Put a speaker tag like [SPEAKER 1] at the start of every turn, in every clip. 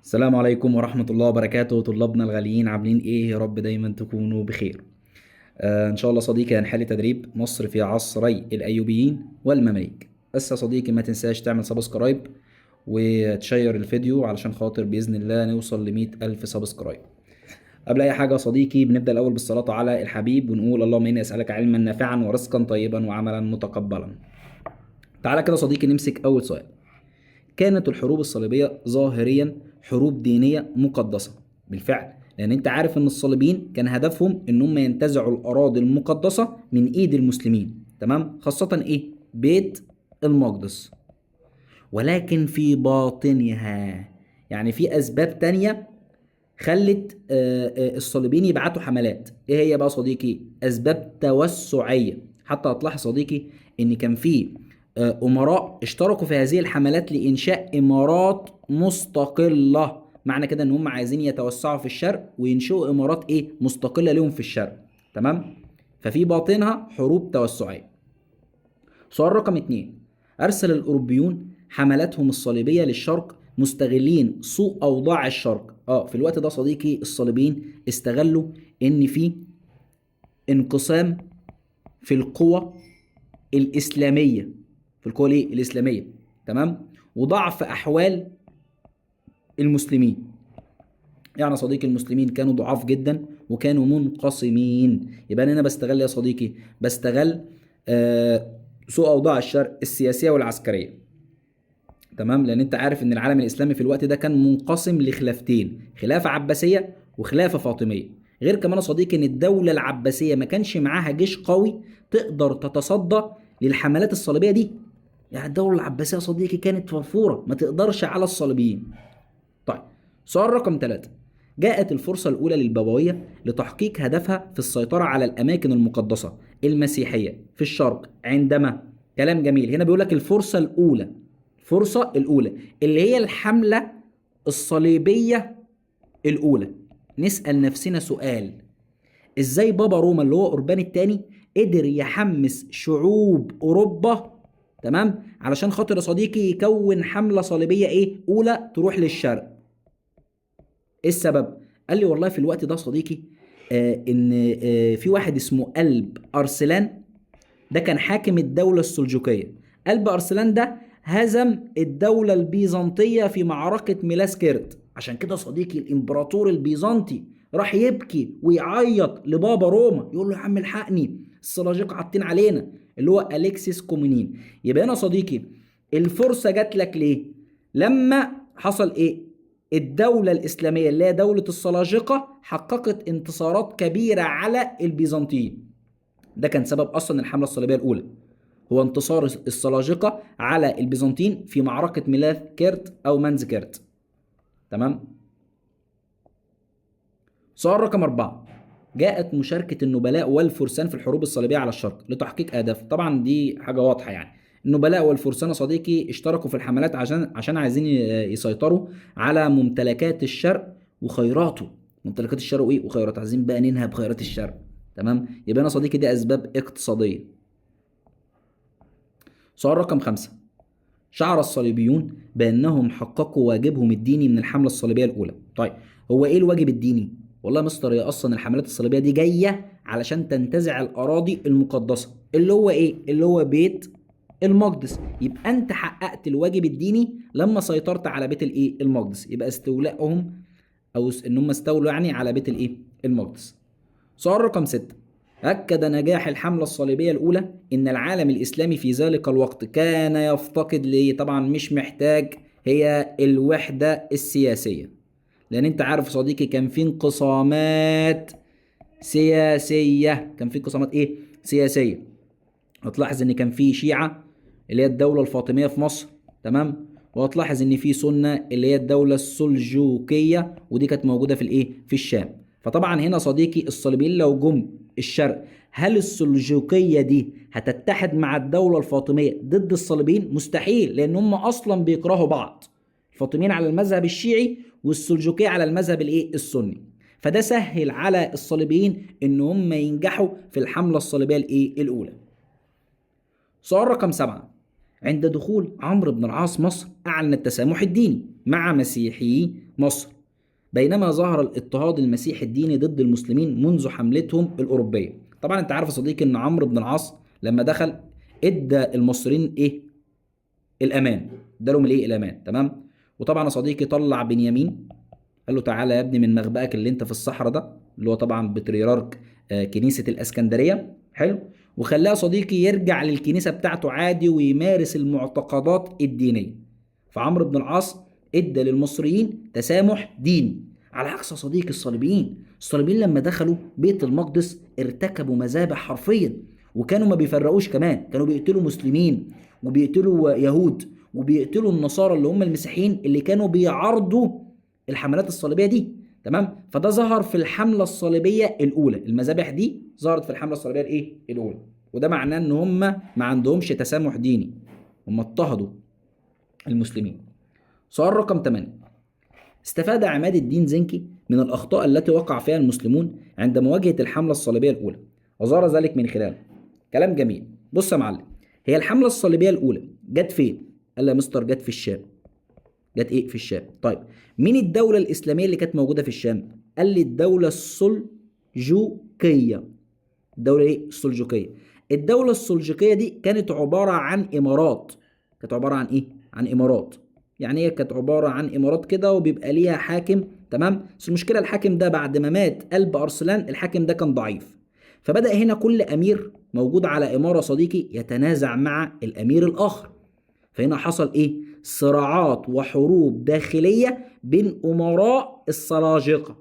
[SPEAKER 1] السلام عليكم ورحمة الله وبركاته. طلابنا الغاليين عاملين ايه؟ يا رب دايما تكونوا بخير. ان شاء الله صديقي هنحل تدريب مصر في عصري الايوبيين والمماليك. بس يا صديقي ما تنساش تعمل سبسكرايب وتشير الفيديو علشان خاطر بإذن الله نوصل ل100 ألف سبسكرايب. قبل أي حاجة يا صديقي بنبدأ الأول بالصلاة على الحبيب ونقول اللهم إني أسألك علما نافعا ورزقا طيبا وعملا متقبلا. تعالى كده صديقي نمسك أول سؤال. كانت الحروب الصليبية ظاهريا حروب دينية مقدسة بالفعل، لأن أنت عارف إن الصليبيين كان هدفهم إن هم ينتزعوا الأراضي المقدسة من إيد المسلمين، تمام؟ خاصة إيه؟ بيت المقدس. ولكن في باطنها، يعني في أسباب تانية خلت الصليبيين يبعتوا حملات. إيه هي بقى صديقي؟ أسباب توسعية. حتى هتلاحظ صديقي إن كان في أمراء اشتركوا في هذه الحملات لإنشاء إمارات مستقلة. معنى كده إن هم عايزين يتوسعوا في الشرق وينشئوا إمارات إيه؟ مستقلة لهم في الشرق، تمام؟ ففي باطنها حروب توسعية. سؤال رقم 2. أرسل الأوروبيون حملاتهم الصليبية للشرق مستغلين سوء أوضاع الشرق. في الوقت ده صديقي الصليبيين استغلوا إن في انقسام في القوى الإسلامية، في القوى الإسلامية، تمام؟ وضعف أحوال المسلمين. يعني يا صديقي المسلمين كانوا ضعاف جدا وكانوا منقسمين. يبقى أنا هنا بستغل يا صديقي، بستغل سوء أوضاع الشرق السياسية والعسكرية، تمام؟ لأن أنت عارف إن العالم الإسلامي في الوقت ده كان منقسم لخلافتين، خلافة عباسية وخلافة فاطمية. غير كمان يا صديقي إن الدولة العباسية ما كانش معاها جيش قوي تقدر تتصدى للحملات الصليبية دي. يعني الدولة العباسية يا صديقي كانت فرفورة ما تقدرش على الصليبيين. طيب، سؤال رقم 3. جاءت الفرصة الأولى للبابوية لتحقيق هدفها في السيطرة على الأماكن المقدسة المسيحية في الشرق عندما، كلام جميل، هنا بيقول لك الفرصة الأولى، الفرصة الأولى اللي هي الحملة الصليبية الأولى. نسأل نفسنا سؤال: إزاي بابا روما اللي هو أوربان الثاني قدر يحمس شعوب أوروبا، تمام، علشان خاطر يا صديقي يكون حملة صليبية إيه؟ أولى تروح للشرق؟ ايه السبب؟ قال لي والله في الوقت ده صديقي ان في واحد اسمه قلب ارسلان، ده كان حاكم الدولة السلجوقية. قلب ارسلان ده هزم الدولة البيزنطية في معركة ميلاسكيرت. عشان كده صديقي الامبراطور البيزنطي راح يبكي ويعيط لبابا روما، يقول له يا عم الحقني السلاجقة حاطين علينا، اللي هو اليكسيس كومينين. يبقى انا صديقي الفرصة جات لك ليه؟ لما حصل ايه؟ الدولة الإسلامية اللي هي دولة السلاجقة حققت انتصارات كبيرة على البيزنطيين. ده كان سبب أصلا الحملة الصليبية الأولى، هو انتصار السلاجقة على البيزنطيين في معركة ميلاثكيرت أو مانزكيرت، تمام؟ سؤال رقم 4. جاءت مشاركة النبلاء والفرسان في الحروب الصليبية على الشرق لتحقيق أهداف. طبعا دي حاجة واضحة، يعني النبلاء والفرسان يا صديقي اشتركوا في الحملات عشان عايزين يسيطروا على ممتلكات الشرق وخيراته. ممتلكات الشرق وايه وخيرات، عايزين بقى ننهب خيرات الشرق، تمام؟ يبقى انا صديقي دي اسباب اقتصادية. سؤال رقم 5. شعر الصليبيون بأنهم حققوا واجبهم الديني من الحملة الصليبية الأولى. طيب، هو إيه الواجب الديني؟ والله يا مستر هي أصلا الحملات الصليبية دي جاية علشان تنتزع الأراضي المقدسة، اللي هو إيه؟ اللي هو بيت المقدس. يبقى أنت حققت الواجب الديني لما سيطرت على بيت الإيه؟ المقدس. يبقى استولائهم أو إن هم استولوا يعني على بيت الإيه؟ المقدس. سؤال رقم 6. أكد نجاح الحملة الصليبية الأولى إن العالم الإسلامي في ذلك الوقت كان يفتقد ليه؟ طبعا مش محتاج، هي الوحدة السياسية. لأن أنت عارف يا صديقي كان في انقسامات سياسية، كان في انقسامات إيه؟ سياسية. هتلاحظ إن كان في شيعة اللي هي الدولة الفاطمية في مصر، تمام؟ وهتلاحظ إن في سنة اللي هي الدولة السلجوقية، ودي كانت موجودة في الإيه؟ في الشام. فطبعا هنا صديقي الصليبيين لو جم الشرق، هل السلجوقية دي هتتحد مع الدولة الفاطمية ضد الصليبيين؟ مستحيل، لأن هم أصلا بيكرهوا بعض. الفاطميين على المذهب الشيعي والسلجوقية على المذهب الإيه؟ السني. فده سهل على الصليبيين إن هم ينجحوا في الحملة الصليبية الإيه؟ الأولى. سؤال رقم 7. عند دخول عمرو بن العاص مصر أعلن التسامح الديني مع مسيحيي مصر، بينما ظهر الاضطهاد المسيحي الديني ضد المسلمين منذ حملتهم الأوروبية. طبعا انت عارف يا صديقي ان عمرو بن العاص لما دخل ادى المصريين ايه؟ الامان. ادالهم الايه؟ الامان. تمام. وطبعا يا صديقي طلع بنيامين، قال له تعالى يا ابني من مخبأك اللي انت في الصحراء ده، اللي هو طبعا بطريرك كنيسة الاسكندرية. حلو. وخلاه صديقي يرجع للكنيسة بتاعته عادي ويمارس المعتقدات الدينية. فعمرو بن العاص ادى للمصريين تسامح ديني، على عكس يا صديقي الصليبيين لما دخلوا بيت المقدس ارتكبوا مذابح حرفيا، وكانوا ما بيفرقوش كمان، كانوا بيقتلوا مسلمين وبيقتلوا يهود وبيقتلوا النصارى اللي هم المسيحيين اللي كانوا بيعارضوا الحملات الصليبيه دي. تمام. فده ظهر في الحمله الصليبيه الاولى، المذابح دي ظهرت في الحمله الصليبيه الايه؟ الاولى. وده معناه ان هم ما عندهمش تسامح ديني، هم اضطهدوا المسلمين. سؤال رقم 8: استفاد عماد الدين زنكي من الأخطاء التي وقع فيها المسلمون عند مواجهة الحملة الصليبية الأولى، وظهر ذلك من خلاله. كلام جميل. بص يا معلم، هي الحملة الصليبية الأولى جت فين؟ قال لي يا مستر جت في الشام. جت إيه؟ في الشام. طيب مين الدولة الإسلامية اللي كانت موجودة في الشام؟ قال لي الدولة السلجوقية. الدولة إيه؟ السلجوقية. الدولة السلجوقية دي كانت عبارة عن إمارات. كانت عبارة عن إيه؟ عن إمارات. يعني هي كانت عبارة عن إمارات كده وبيبقى ليها حاكم. تمام. بس المشكلة الحاكم ده بعد ما مات قلب أرسلان الحاكم ده كان ضعيف، فبدأ هنا كل أمير موجود على إمارة صديقي يتنازع مع الأمير الآخر. فهنا حصل إيه؟ صراعات وحروب داخلية بين أمراء السلاجقة.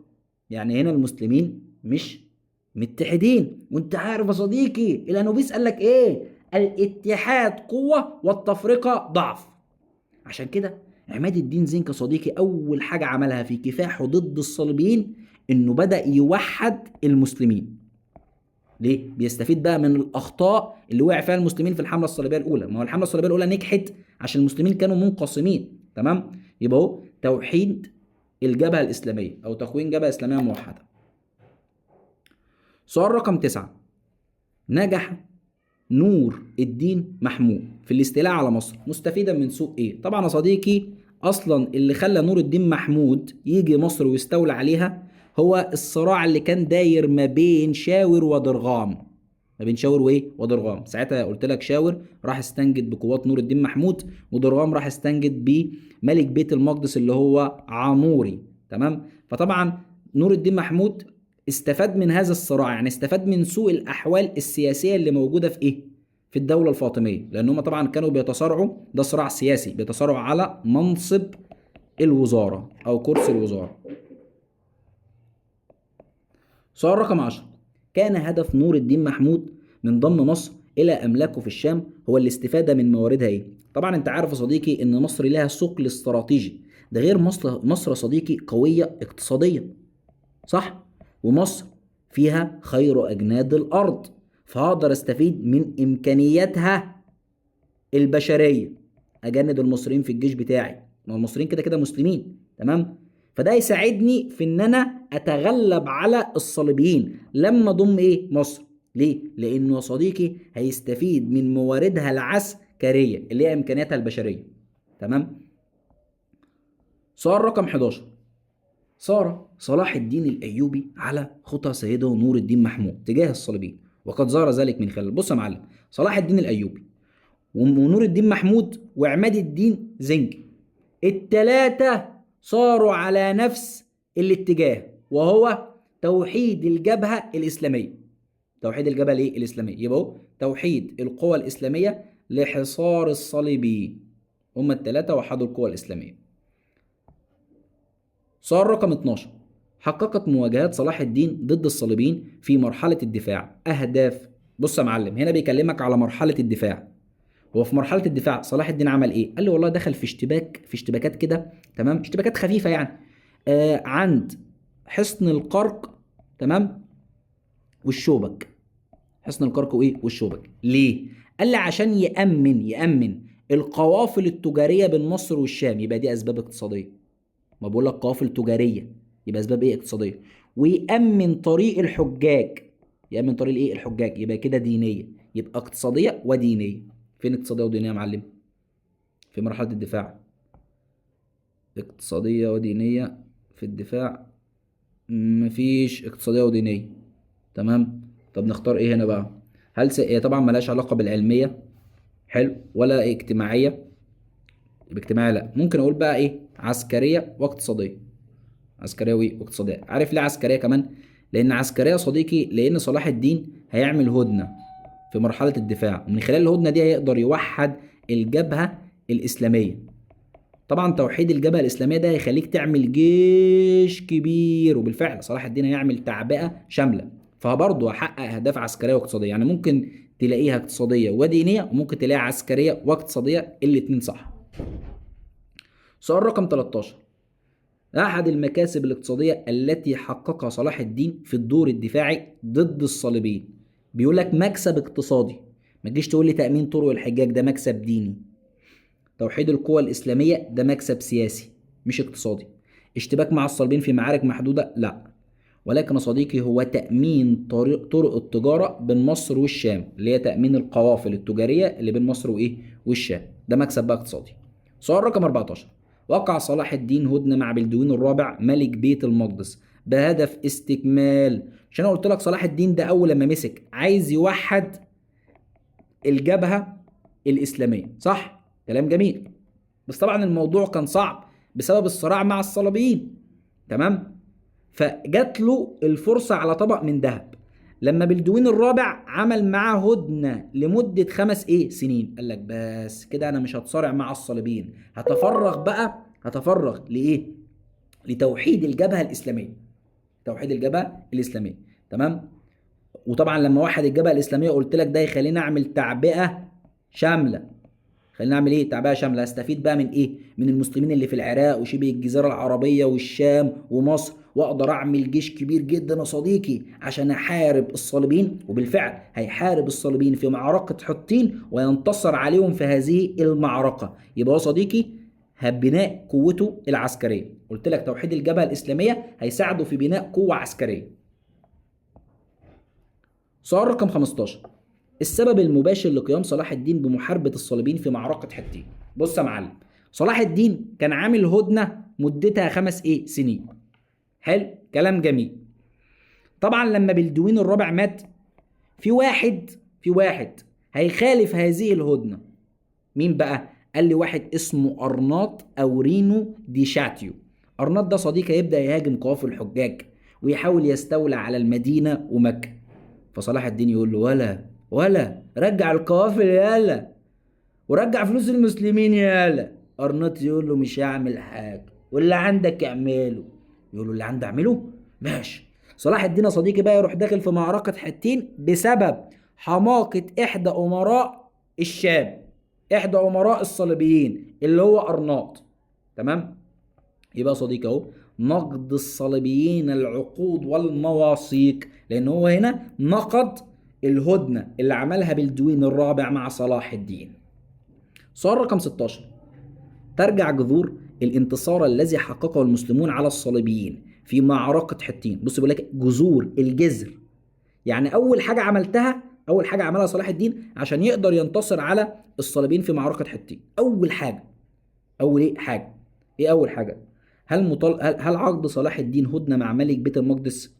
[SPEAKER 1] يعني هنا المسلمين مش متحدين. وانت عارف يا صديقي الانوبيس قال لك ايه؟ الاتحاد قوة والتفرقة ضعف. عشان كده عماد الدين زنكي صديقي اول حاجة عملها في كفاحه ضد الصليبيين انه بدأ يوحد المسلمين. ليه؟ بيستفيد بقى من الاخطاء اللي وقع فيها المسلمين في الحملة الصليبية الاولى. ما هو الحملة الصليبية الاولى نجحت عشان المسلمين كانوا منقسمين. تمام؟ يبقى هو توحيد الجبهة الاسلامية او تكوين جبهة اسلامية موحدة. سؤال رقم 9: نجح نور الدين محمود في الاستيلاء على مصر مستفيدا من سوء ايه؟ طبعا يا صديقي اصلا اللي خلى نور الدين محمود يجي مصر ويستولى عليها هو الصراع اللي كان داير ما بين شاور وضرغام. ما بين شاور وايه؟ وضرغام. ساعتها قلت لك شاور راح استنجد بقوات نور الدين محمود، وضرغام راح استنجد بملك بيت المقدس اللي هو عاموري. تمام. فطبعا نور الدين محمود استفاد من هذا الصراع، يعني استفاد من سوء الاحوال السياسيه اللي موجوده في ايه؟ في الدوله الفاطميه، لان هم طبعا كانوا بيتصارعوا، ده صراع سياسي، بيتصارعوا على منصب الوزاره او كرسي الوزاره. سؤال رقم 10: كان هدف نور الدين محمود من ضم مصر الى املاكه في الشام هو الاستفاده من مواردها ايه؟ طبعا انت عارف يا صديقي ان مصر لها ثقل استراتيجي، ده غير مصر يا صديقي قويه اقتصاديا، صح؟ ومصر فيها خير أجناد الأرض، فهقدر أستفيد من إمكانياتها البشرية. أجند المصريين في الجيش بتاعي، ما هو المصريين كده كده مسلمين. تمام. فده يساعدني في إن أنا أتغلب على الصليبيين لما أضم إيه؟ مصر. ليه؟ لأنه يا صديقي هيستفيد من مواردها العسكرية اللي هي إمكانياتها البشرية. تمام. سؤال رقم 11: سار صلاح الدين الأيوبي على خطى سيده نور الدين محمود تجاه الصليبيين، وقد ظهر ذلك من خلال، بص يا معلم، صلاح الدين الأيوبي ونور الدين محمود وعماد الدين زنكي التلاتة صاروا على نفس الاتجاه، وهو توحيد الجبهة الإسلامية. توحيد الجبهة الإيه؟ الإسلامية. يبقى هو توحيد القوى الإسلامية لحصار الصليبيين. هما التلاتة وحدوا القوى الإسلامية. سؤال رقم 12: حققت مواجهات صلاح الدين ضد الصليبيين في مرحلة الدفاع أهداف. بص يا معلم هنا بيكلمك على مرحلة الدفاع. هو في مرحلة الدفاع صلاح الدين عمل إيه؟ قال لي والله دخل في اشتباكات كده. تمام. اشتباكات خفيفة يعني عند حصن القرق. تمام. والشوبك. حصن القرق وإيه؟ والشوبك. ليه؟ قال لي عشان يأمن القوافل التجارية بين مصر والشام. يبقى دي أسباب اقتصادية. ما بقول لك قوافل تجاريه، يبقى اسباب ايه؟ اقتصاديه. ويأمن طريق الحجاج. يأمن طريق الايه؟ الحجاج. يبقى كده دينيه، يبقى اقتصاديه ودينيه. فين اقتصاديه ودينيه يا معلم؟ في مرحله الدفاع. اقتصاديه ودينيه في الدفاع، مفيش اقتصادية ودينية. تمام. طب نختار ايه هنا بقى؟ هي طبعا ملهاش علاقة بالعلمية، حلو، ولا اجتماعية. باجتماعية لا. ممكن اقول بقى ايه؟ عسكرية واقتصادية. عسكرية واقتصادية. عارف ليه عسكرية كمان؟ لان عسكرية يا صديقي، لان صلاح الدين هيعمل هدنة في مرحلة الدفاع، ومن خلال الهدنة دي هيقدر يوحد الجبهة الإسلامية. طبعا توحيد الجبهة الإسلامية ده هيخليك تعمل جيش كبير، وبالفعل صلاح الدين هيعمل تعبئة شاملة، فبرضه هحقق أهداف عسكرية واقتصادية. يعني ممكن تلاقيها اقتصادية ودينية، وممكن تلاقيها عسكرية واقتصادية، الاتنين صح. سؤال رقم 13. أحد المكاسب الاقتصادية التي حققها صلاح الدين في الدور الدفاعي ضد الصليبيين. بيقول لك مكسب اقتصادي، ما تجيش تقول لي تأمين طرق الحجاج ده مكسب ديني. توحيد القوى الإسلامية ده مكسب سياسي مش اقتصادي. اشتباك مع الصليبيين في معارك محدودة لا. ولكن يا صديقي هو تأمين طرق التجارة بين مصر والشام، اللي هي تأمين القوافل التجارية اللي بين مصر وإيه والشام، ده مكسب بقى اقتصادي. سؤال رقم 14. وقع صلاح الدين هدنة مع بلدوين الرابع ملك بيت المقدس بهدف استكمال. عشان انا قلت لك صلاح الدين ده اول لما مسك عايز يوحد الجبهة الإسلامية، صح؟ كلام جميل. بس طبعا الموضوع كان صعب بسبب الصراع مع الصليبيين. تمام. فجات له الفرصة على طبق من ذهب لما بلدوين الرابع عمل معاه هدنة لمدة 5 سنين. قال لك بس كده انا مش هتصارع مع الصليبيين، هتفرغ بقى، هتفرغ لإيه؟ لتوحيد الجبهة الإسلامية. توحيد الجبهة الإسلامية. تمام. وطبعا لما وحد الجبهة الإسلامية قلت لك ده يخليني أعمل تعبئة شاملة. خلينا نعمل ايه؟ تعبئه شامله. استفيد بقى من ايه؟ من المسلمين اللي في العراق وشبه الجزيره العربيه والشام ومصر، واقدر اعمل جيش كبير جدا يا صديقي عشان احارب الصليبيين. وبالفعل هيحارب الصليبيين في معركه حطين وينتصر عليهم في هذه المعركه. يبقى يا صديقي بناء قوته العسكريه. قلت لك توحيد الجبهه الاسلاميه هيساعده في بناء قوه عسكريه. سؤال رقم 15. السبب المباشر لقيام صلاح الدين بمحاربة الصليبيين في معركة حطين. بص يا معلم، صلاح الدين كان عامل هدنة مدتها 5 سنين. حلو، كلام جميل. طبعا لما بلدوين الرابع مات، في واحد هيخالف هذه الهدنة. مين بقى؟ قال لي واحد اسمه أرناط أو رينو دي شاتيو. أرناط ده صديقه يبدأ يهاجم قوافل الحجاج ويحاول يستولى على المدينة ومكة. فصلاح الدين يقول له ولا رجع القوافل يالا، ورجع فلوس المسلمين يالا. ارناط يقول له مش هعمل حاجه، واللي عندك اعمله. يقول له اللي عندي اعمله ماشي. صلاح الدين يا صديقي بقى يروح داخل في معركه حطين بسبب حماقه احدى امراء الشام، احدى امراء الصليبيين اللي هو ارناط. تمام. يبقى يا صديقي اهو نقد الصليبيين العقود والمواثيق، لان هو هنا نقد الهدنه اللي عملها بلدوين الرابع مع صلاح الدين. سؤال رقم 16. ترجع جذور الانتصار الذي حققه المسلمون على الصليبيين في معركه حطين. بص بيقول لك جذور، الجذر، يعني اول حاجه عملها صلاح الدين عشان يقدر ينتصر على الصليبيين في معركه حطين. اول حاجه، اول ايه حاجه، ايه اول حاجه؟ هل عقد صلاح الدين هدنه مع ملك بيت المقدس؟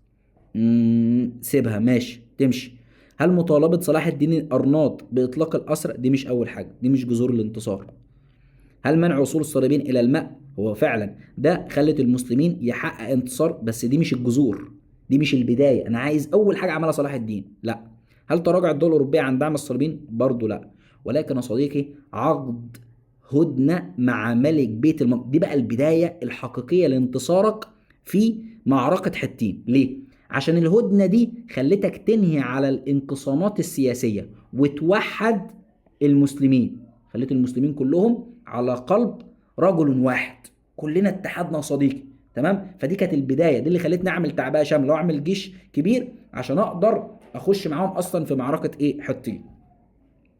[SPEAKER 1] سيبها ماشي تمشي. هل مطالبه صلاح الدين ارناط باطلاق الاسرى؟ دي مش اول حاجه، دي مش جذور الانتصار. هل منع وصول الصليبيين الى الماء؟ هو فعلا ده خلت المسلمين يحقق انتصار، بس دي مش الجذور، دي مش البدايه. انا عايز اول حاجه عملها صلاح الدين، لا. هل تراجع الدول الاوروبيه عن دعم الصليبيين؟ برضه لا. ولكن يا صديقي عقد هدنه مع ملك بيت المقدس دي بقى البدايه الحقيقيه لانتصارك في معركه حطين. ليه؟ عشان الهدنه دي خلتك تنهي على الانقسامات السياسيه وتوحد المسلمين، خلت المسلمين كلهم على قلب رجل واحد، كلنا اتحدنا يا صديقي. تمام. فدي كانت البدايه، دي اللي خلتني اعمل تعبئه شامله واعمل جيش كبير عشان اقدر اخش معاهم اصلا في معركه حطين.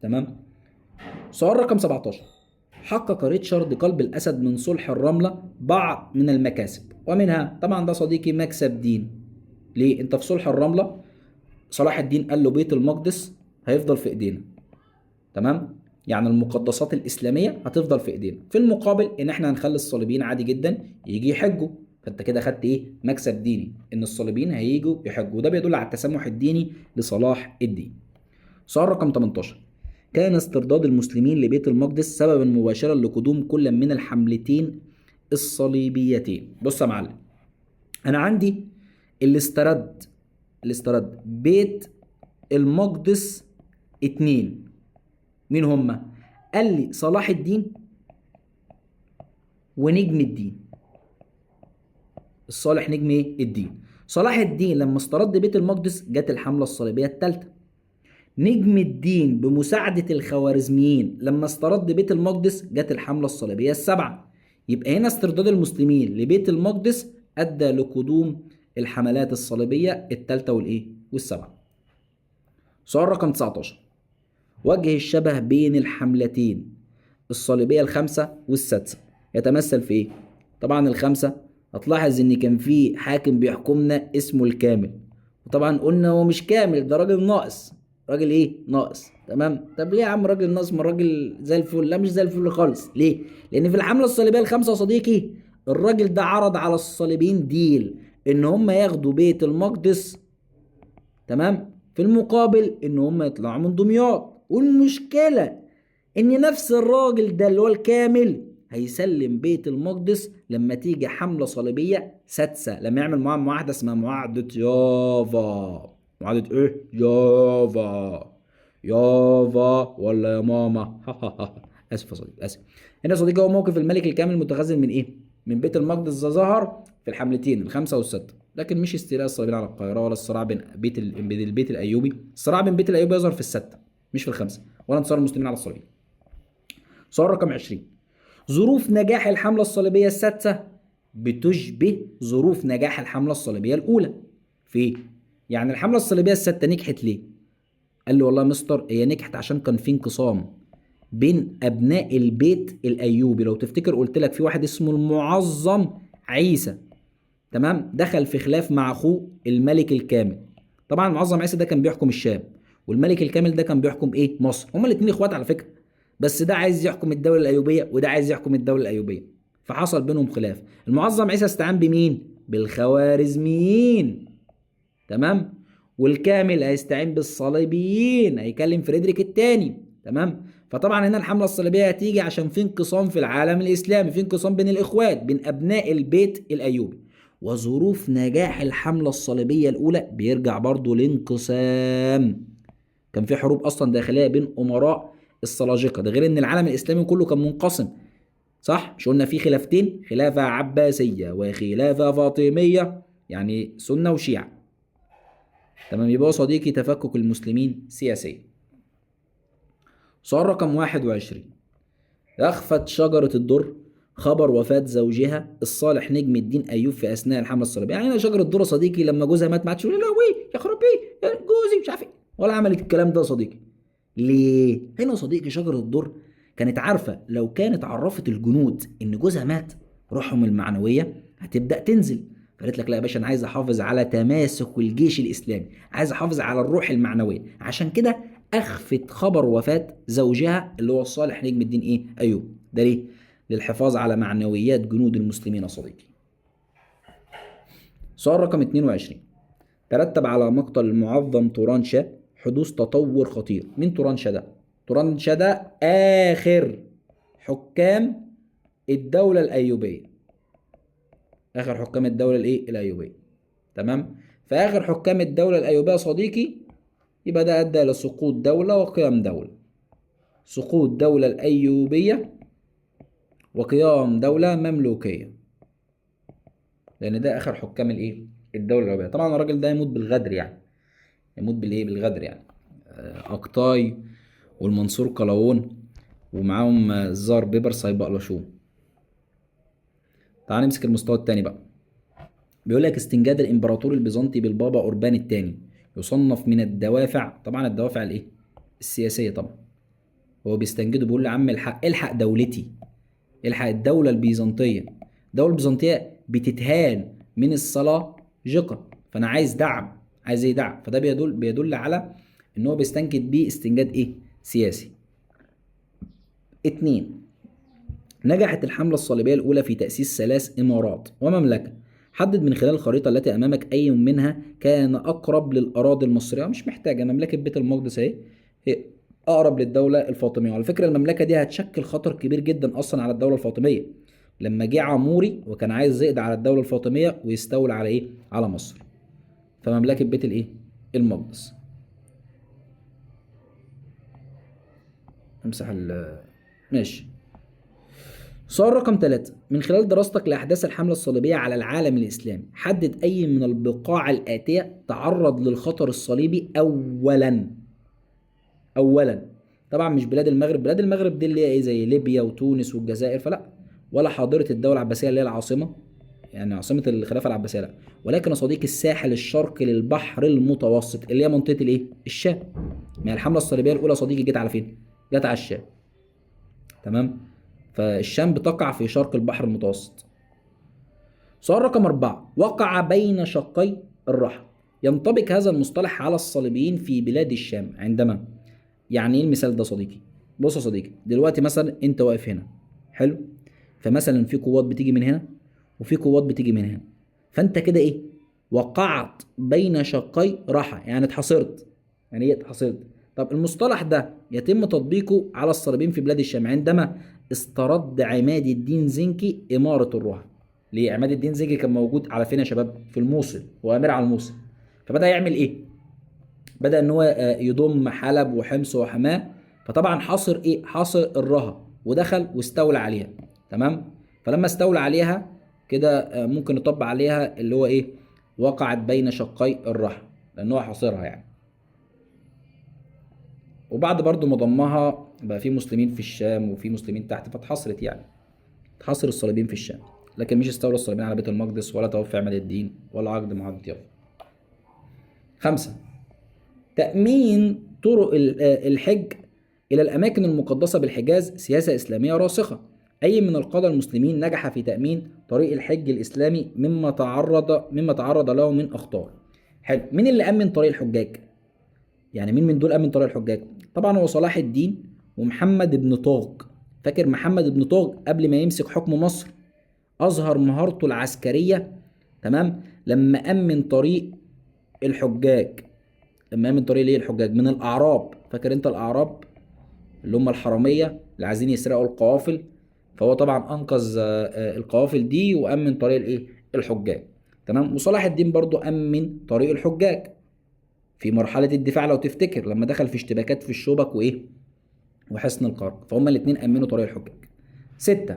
[SPEAKER 1] تمام. سؤال رقم 17. حقق ريتشارد قلب الاسد من صلح الرمله بعض من المكاسب، ومنها طبعا ده صديقي مكسب دين. ليه؟ انت في صلح الرمله صلاح الدين قال له بيت المقدس هيفضل في ايدينا. تمام. يعني المقدسات الاسلاميه هتفضل في ايدينا، في المقابل ان احنا هنخلي الصليبيين عادي جدا يجي يحجوا. فانت كده خدت ايه؟ مكسب ديني، ان الصليبيين هيجوا يحجوا، وده بيدل على التسامح الديني لصلاح الدين. سؤال رقم 18. كان استرداد المسلمين لبيت المقدس سببا مباشرا لقدوم كل من الحملتين الصليبيتين. بص يا معلم، انا عندي اللي استرد بيت المقدس اتنين. مين هما؟ قال لي صلاح الدين ونجم الدين. الصالح نجم ايه؟ الدين. صلاح الدين لما استرد بيت المقدس جت الحملة الصليبية الثالثة. نجم الدين بمساعدة الخوارزميين لما استرد بيت المقدس جت الحملة الصليبية السبعة. يبقى هنا استرداد المسلمين لبيت المقدس أدى لقدوم الحملات الصليبية الثالثة والإيه؟ والسبعة. سؤال رقم 19. وجه الشبه بين الحملتين الصليبية الخمسة والسادسة يتمثل في إيه؟ طبعا الخمسة هتلاحظ إن كان في حاكم بيحكمنا اسمه الكامل، وطبعا قلنا هو مش كامل، ده راجل ناقص. راجل ايه؟ ناقص. تمام. طب ليه يا عم راجل ناقص؟ ما الراجل زي الفل. لا مش زي الفل خالص. ليه؟ لان في الحمله الصليبيه الخامسه يا صديقي الراجل ده عرض على الصليبيين ديل ان هم ياخدوا بيت المقدس، تمام، في المقابل ان هم يطلعوا من دمياط. والمشكله ان نفس الراجل ده اللي هو الكامل هيسلم بيت المقدس لما تيجي حمله صليبيه سادسه، لما يعمل معاهم معاهده اسمها معاهده يافا. معاهده ايه؟ يافا. يافا ولا يا ماما؟ اسف يا صديقي، اسف. هنا يا صديقي هو موقف الملك الكامل متخاذل من ايه؟ من بيت المقدس. ده ظهر في الحملتين الخمسه والسته، لكن مش استيلاء الصليبيين على القاهره، ولا الصراع بين بين البيت الايوبي. الصراع بين بيت الايوبي يظهر في السته مش في الخمسه، ولا انتصار المسلمين على الصليبيين. سؤال رقم 20. ظروف نجاح الحملة الصليبية السادسة بتشبه ظروف نجاح الحملة الصليبية الأولى. في إيه؟ يعني الحملة الصليبية السادسة نجحت ليه؟ قال لي والله يا مستر هي نجحت عشان كان في انقسام بين أبناء البيت الأيوبي. لو تفتكر قلت لك في واحد اسمه المعظم عيسى، تمام، دخل في خلاف مع أخوه الملك الكامل. طبعا المعظم عيسى ده كان بيحكم الشام، والملك الكامل ده كان بيحكم إيه؟ مصر. هما الاتنين إخوات على فكرة، بس ده عايز يحكم الدولة الأيوبية وده عايز يحكم الدولة الأيوبية، فحصل بينهم خلاف. المعظم عيسى استعان بمين؟ بالخوارزميين، تمام، والكامل هيستعين بالصليبيين، هيكلم فريدريك الثاني، تمام. فطبعا هنا الحملة الصليبية هتيجي عشان في انقسام في العالم الإسلامي، في انقسام بين الإخوات، بين أبناء البيت الأيوبي. وظروف نجاح الحملة الصليبية الأولى بيرجع برضو لانقسام. كان في حروب أصلا داخلية بين أمراء السلاجقة، ده غير إن العالم الإسلامي كله كان منقسم. صح؟ مش قلنا في خلافتين؟ خلافة عباسية وخلافة فاطمية، يعني سنة وشيعة. تمام. يبقى صديقي تفكك المسلمين سياسيا. سؤال رقم 21. أخفت شجرة الدر خبر وفاة زوجها الصالح نجم الدين أيوب في أثناء الحملة الصليبية. يعني هنا شجرة الدر يا صديقي لما جوزها مات ما عادش يقول لهوي يا خرابي يا جوزي مش عارف ايه، ولا عملت الكلام ده يا صديقي. ليه؟ هنا يا صديقي شجرة الدر كانت عارفة لو كانت عرفت الجنود إن جوزها مات روحهم المعنوية هتبدأ تنزل، فقالت لك لا يا باشا أنا عايز أحافظ على تماسك الجيش الإسلامي، عايز أحافظ على الروح المعنوية. عشان كده أخفت خبر وفاة زوجها اللي هو الصالح نجم الدين إيه؟ أيوب. ده ليه؟ للحفاظ على معنويات جنود المسلمين يا صديقي. سؤال رقم 22. ترتب على مقتل المعظم توران شاه حدوث تطور خطير. مين توران شاه ده؟ توران شاه ده آخر حكام الدولة الأيوبية. آخر حكام الدولة الإيه؟ الأيوبية. تمام؟ فآخر حكام الدولة الأيوبية صديقي يبقى ده أدى لسقوط دولة وقيام دولة. سقوط دولة الأيوبية وقيام دولة مملوكية، لأن ده آخر حكام الإيه؟ الدولة الأيوبية. طبعا الراجل ده يموت بالغدر، يعني يموت بالإيه؟ بالغدر يعني. أقطاي والمنصور قلاوون ومعاهم الزار بيبرس هيبقلشوه. تعال نمسك المستوى الثاني بقى. بيقول لك استنجاد الامبراطور البيزنطي بالبابا اوربان الثاني يصنف من الدوافع، طبعا الدوافع الايه؟ السياسيه طبعا. هو بيستنجده بيقول له يا عم الحق الحق دولتي، الحق الدوله البيزنطيه. الدوله البيزنطيه بتتهان من السلاجقه، فانا عايز دعم. عايز ايه دعم؟ فده بيدل على ان هو بيستنجد بيه استنجاد ايه؟ سياسي. 2. نجحت الحملة الصليبية الأولى في تأسيس 3 إمارات ومملكة حدد من خلال الخريطة التي أمامك أي منها كان أقرب للأراضي المصرية. مش محتاجة، مملكة بيت المقدس أهي هي أقرب للدولة الفاطمية. وعلى فكرة المملكة دي هتشكل خطر كبير جدا أصلا على الدولة الفاطمية، لما جه عموري وكان عايز يقضي على الدولة الفاطمية ويستولى على إيه؟ على مصر. فمملكة بيت الإيه؟ المقدس. امسح ماشي. سؤال رقم 3، من خلال دراستك لأحداث الحملة الصليبية على العالم الإسلامي حدد أي من البقاع الآتية تعرض للخطر الصليبي أولا. طبعا مش بلاد المغرب، بلاد المغرب دي اللي هي إيه زي ليبيا وتونس والجزائر فلا، ولا حاضرة الدولة العباسية اللي هي العاصمة، يعني عاصمة الخلافة العباسية لا، ولكن يا صديقي الساحل الشرقي للبحر المتوسط اللي هي منطقة الإيه؟ الشام. يعني الحملة الصليبية الأولى يا صديقي جت على فين؟ جت على الشام. تمام؟ فالشام بتقع في شرق البحر المتوسط. سؤال رقم 4، وقع بين شقي الرحى. ينطبق هذا المصطلح على الصليبيين في بلاد الشام عندما، يعني ايه المثال ده صديقي؟ بص يا صديقي، دلوقتي مثلا انت واقف هنا، حلو، فمثلا في قوات بتيجي من هنا وفي قوات بتيجي من هنا، فانت كده ايه؟ وقعت بين شقي رحى، يعني اتحصرت. يعني ايه اتحصرت؟ طب المصطلح ده يتم تطبيقه على الصليبيين في بلاد الشام عندما استرد عماد الدين زنكي إمارة الرها. ليه؟ عماد الدين زنكي كان موجود على فين يا شباب؟ في الموصل، هو أمير على الموصل. فبدأ يعمل إيه؟ بدأ إن هو يضم حلب وحمص وحماه. فطبعا حاصر إيه؟ حاصر الرها ودخل واستولى عليها. تمام؟ فلما استولى عليها كده ممكن نطبق عليها اللي هو إيه؟ وقعت بين شقي الرها، لأن هو حاصرها يعني. وبعد برضو ما ضمها بقى في مسلمين في الشام وفي مسلمين تحت، فاتحصرت يعني. اتحصر الصليبيين في الشام، لكن مش استولى الصليبيين على بيت المقدس ولا توفي عماد الدين ولا عقد مع الضيافة. 5، تأمين طرق الحج إلى الأماكن المقدسة بالحجاز سياسة إسلامية راسخة. أي من القادة المسلمين نجح في تأمين طريق الحج الإسلامي مما تعرض له من أخطار؟ حلو، مين اللي أمن طريق الحجاج؟ يعني مين من دول أمن طريق الحجاج؟ طبعا هو صلاح الدين ومحمد بن طاغ. فاكر محمد بن طاغ قبل ما يمسك حكم مصر أظهر مهارته العسكرية، تمام، لما أمن طريق الحجاج. لما أمن طريق ليه الحجاج من الأعراب. فاكر أنت الأعراب اللي هم الحرامية اللي عايزين يسرقوا القوافل؟ فهو طبعا أنقذ القوافل دي وأمن طريق الإيه؟ الحجاج. تمام. وصلاح الدين برضو أمن طريق الحجاج في مرحلة الدفاع لو تفتكر، لما دخل في اشتباكات في الشوبك وإيه؟ وحصن القرن. فهم الاتنين أمنوا طريق الحجاج. 6،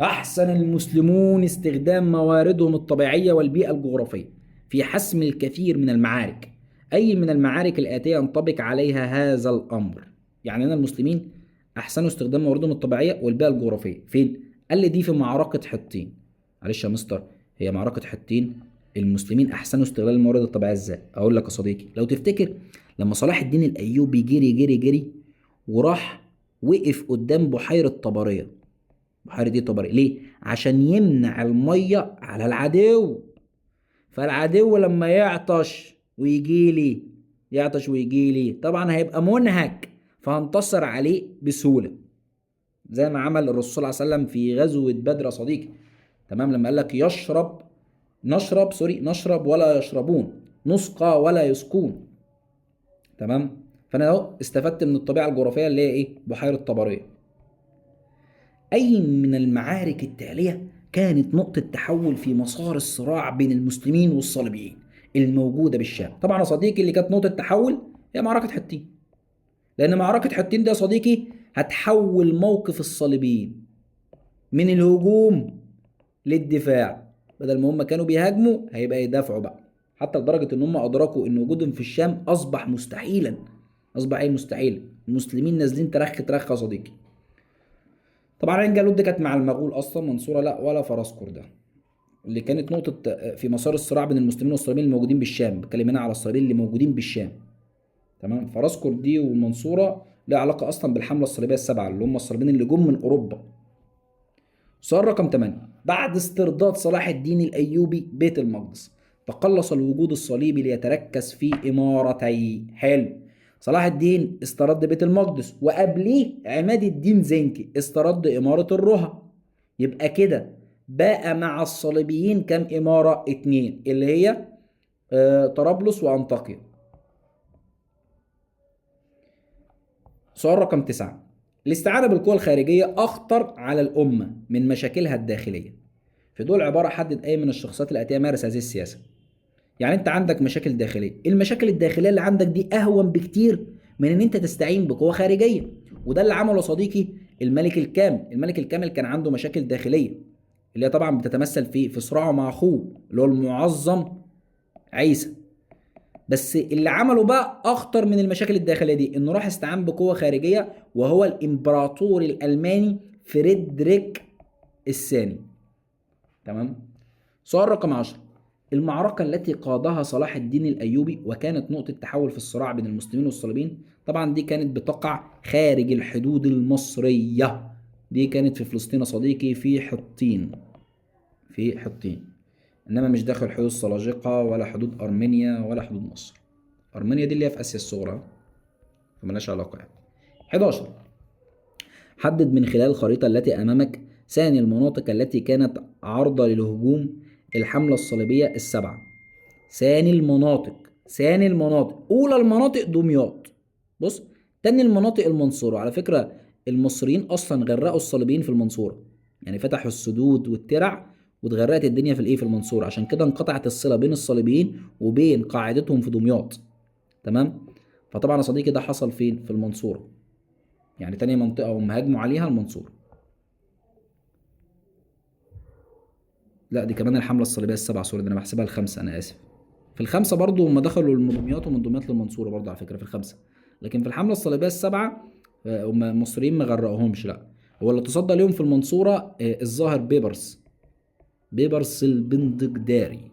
[SPEAKER 1] أحسن المسلمون استخدام مواردهم الطبيعية والبيئة الجغرافية في حسم الكثير من المعارك. أي من المعارك الآتية ينطبق عليها هذا الأمر؟ يعني أنا المسلمين أحسنوا استخدام مواردهم الطبيعية والبيئة الجغرافية فين؟ قال لي دي في معركة حطين. معلش يا مستر، هي معركة حطين المسلمين أحسنوا استغلال الموارد الطبيعية إزاي؟ أقول لك يا صديقي، لو تفتكر لما صلاح الدين الأيوبي جري جري جري وراح وقف قدام بحيرة طبرية. بحيرة دي طبري ليه؟ عشان يمنع المية على العدو. فالعدو لما يعطش ويجي لي طبعا هيبقى منهك، فهنتصر عليه بسهولة، زي ما عمل الرسول صلى الله عليه وسلم في غزوة بدر يا صديقي. تمام. لما قال لك نشرب ولا يشربون، نسقى ولا يسقون. تمام. فانا اهو استفدت من الطبيعة الجغرافية اللي هي ايه؟ بحيرة طبرية. أي من المعارك التالية كانت نقطة تحول في مسار الصراع بين المسلمين والصليبيين الموجودة بالشام؟ طبعا يا صديقي اللي كانت نقطة تحول هي معركة حطين، لأن معركة حطين دي يا صديقي هتحول موقف الصليبيين من الهجوم للدفاع. بدل ما هم كانوا بيهاجموا هيبقى يدافعوا بقى، حتى لدرجة إن هم أدركوا إن وجودهم في الشام أصبح مستحيلا. أصبح إيه مستحيل؟ المسلمين نازلين ترخ ترخ يا صديقي. طبعا عين جالوت دي كانت مع المغول اصلا، منصوره لا ولا فرسكر ده اللي كانت نقطه في مسار الصراع بين المسلمين والصليبيين الموجودين بالشام. بتكلم هنا على الصليبيين اللي موجودين بالشام. تمام. فرسكر دي والمنصوره لها علاقه اصلا بالحمله الصليبيه السبعه اللي هم الصليبيين اللي جم من اوروبا. سؤال رقم 8، بعد استرداد صلاح الدين الايوبي بيت المقدس تقلص الوجود الصليبي ليتركز في امارتي. حلو. صلاح الدين استرد بيت المقدس وقبليه عماد الدين زنكي استرد إمارة الرها. يبقى كده بقى مع الصليبيين كام إمارة؟ 2، اللي هي طرابلس وأنطاكيا. سؤال رقم 9. الاستعانة بالقوى الخارجية أخطر على الأمة من مشاكلها الداخلية. في دول عبارة حدد أي من الشخصيات الآتية مارس هذه السياسة. يعني أنت عندك مشاكل داخلية، المشاكل الداخلية اللي عندك دي أهون بكتير من إن أنت تستعين بقوة خارجية. وده اللي عمله صديقي الملك الكامل. الملك الكامل كان عنده مشاكل داخلية، اللي هي طبعا بتتمثل في صراعه مع أخوه اللي هو المعظم عيسى. بس اللي عمله بقى اخطر من المشاكل الداخليه دي، انه راح استعان بقوه خارجيه، وهو الامبراطور الالماني فريدريك الثاني. تمام. سؤال رقم 10. المعركة التي قادها صلاح الدين الأيوبي وكانت نقطة تحول في الصراع بين المسلمين والصليبيين، طبعا دي كانت بتقع خارج الحدود المصرية. دي كانت في فلسطين يا صديقي، في حطين. في حطين، انما مش داخل حدود السلاجقة ولا حدود ارمينيا ولا حدود مصر. ارمينيا دي اللي هي في اسيا الصغرى، فمالهاش علاقة يعني. 11. حدد من خلال الخريطة التي امامك ثاني المناطق التي كانت عرضة للهجوم الحملة الصليبية السبعة. ثاني المناطق، ثاني المناطق، اولى المناطق دمياط. بص، تاني المناطق المنصورة. على فكرة المصريين اصلا غرقوا الصليبيين في المنصورة، يعني فتحوا السدود والترع واتغرقت الدنيا في الايه، في المنصورة. عشان كده انقطعت الصلة بين الصليبيين وبين قاعدتهم في دمياط. تمام. فطبعا يا صديقي ده حصل فين؟ في المنصورة. يعني تاني منطقة هم هاجموا عليها المنصورة. لا دي كمان الحملة الصليبية السبعة، سوري ده انا بحسبها الخمسة، انا اسف. في الخمسة برضو هم دخلوا دمياط، ومن دمياط للمنصورة برضو على فكرة في الخمسة. لكن في الحملة الصليبية السبعة هم المصريين ما غرقوهمش، لا. هو اللي تصدى ليهم في المنصورة الظاهر بيبرس البندقداري،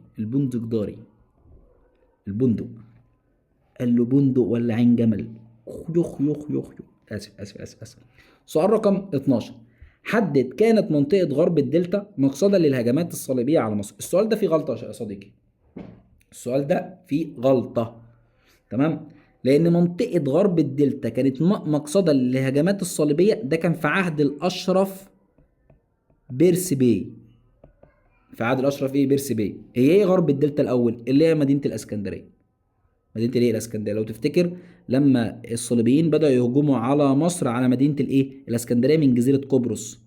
[SPEAKER 1] البندق. قال له بندق ولا عين جمل؟ يخ يخ يخ يخ. اسف. سؤال رقم 12. حدد كانت منطقة غرب الدلتا مقصدا للهجمات الصليبية على مصر. السؤال ده فيه غلطة يا صديقي، السؤال ده فيه غلطة. تمام. لأن منطقة غرب الدلتا كانت مقصدا للهجمات الصليبية، ده كان في عهد الأشرف بيرسي بي. في عهد الأشرف بيرسي بي. هي ايه غرب الدلتا الأول؟ اللي هي مدينة الإسكندرية. مدينة الايه؟ الإسكندرية. لو تفتكر لما الصليبيين بدأوا يهجموا على مصر، على مدينة الايه؟ الإسكندرية من جزيرة قبرص،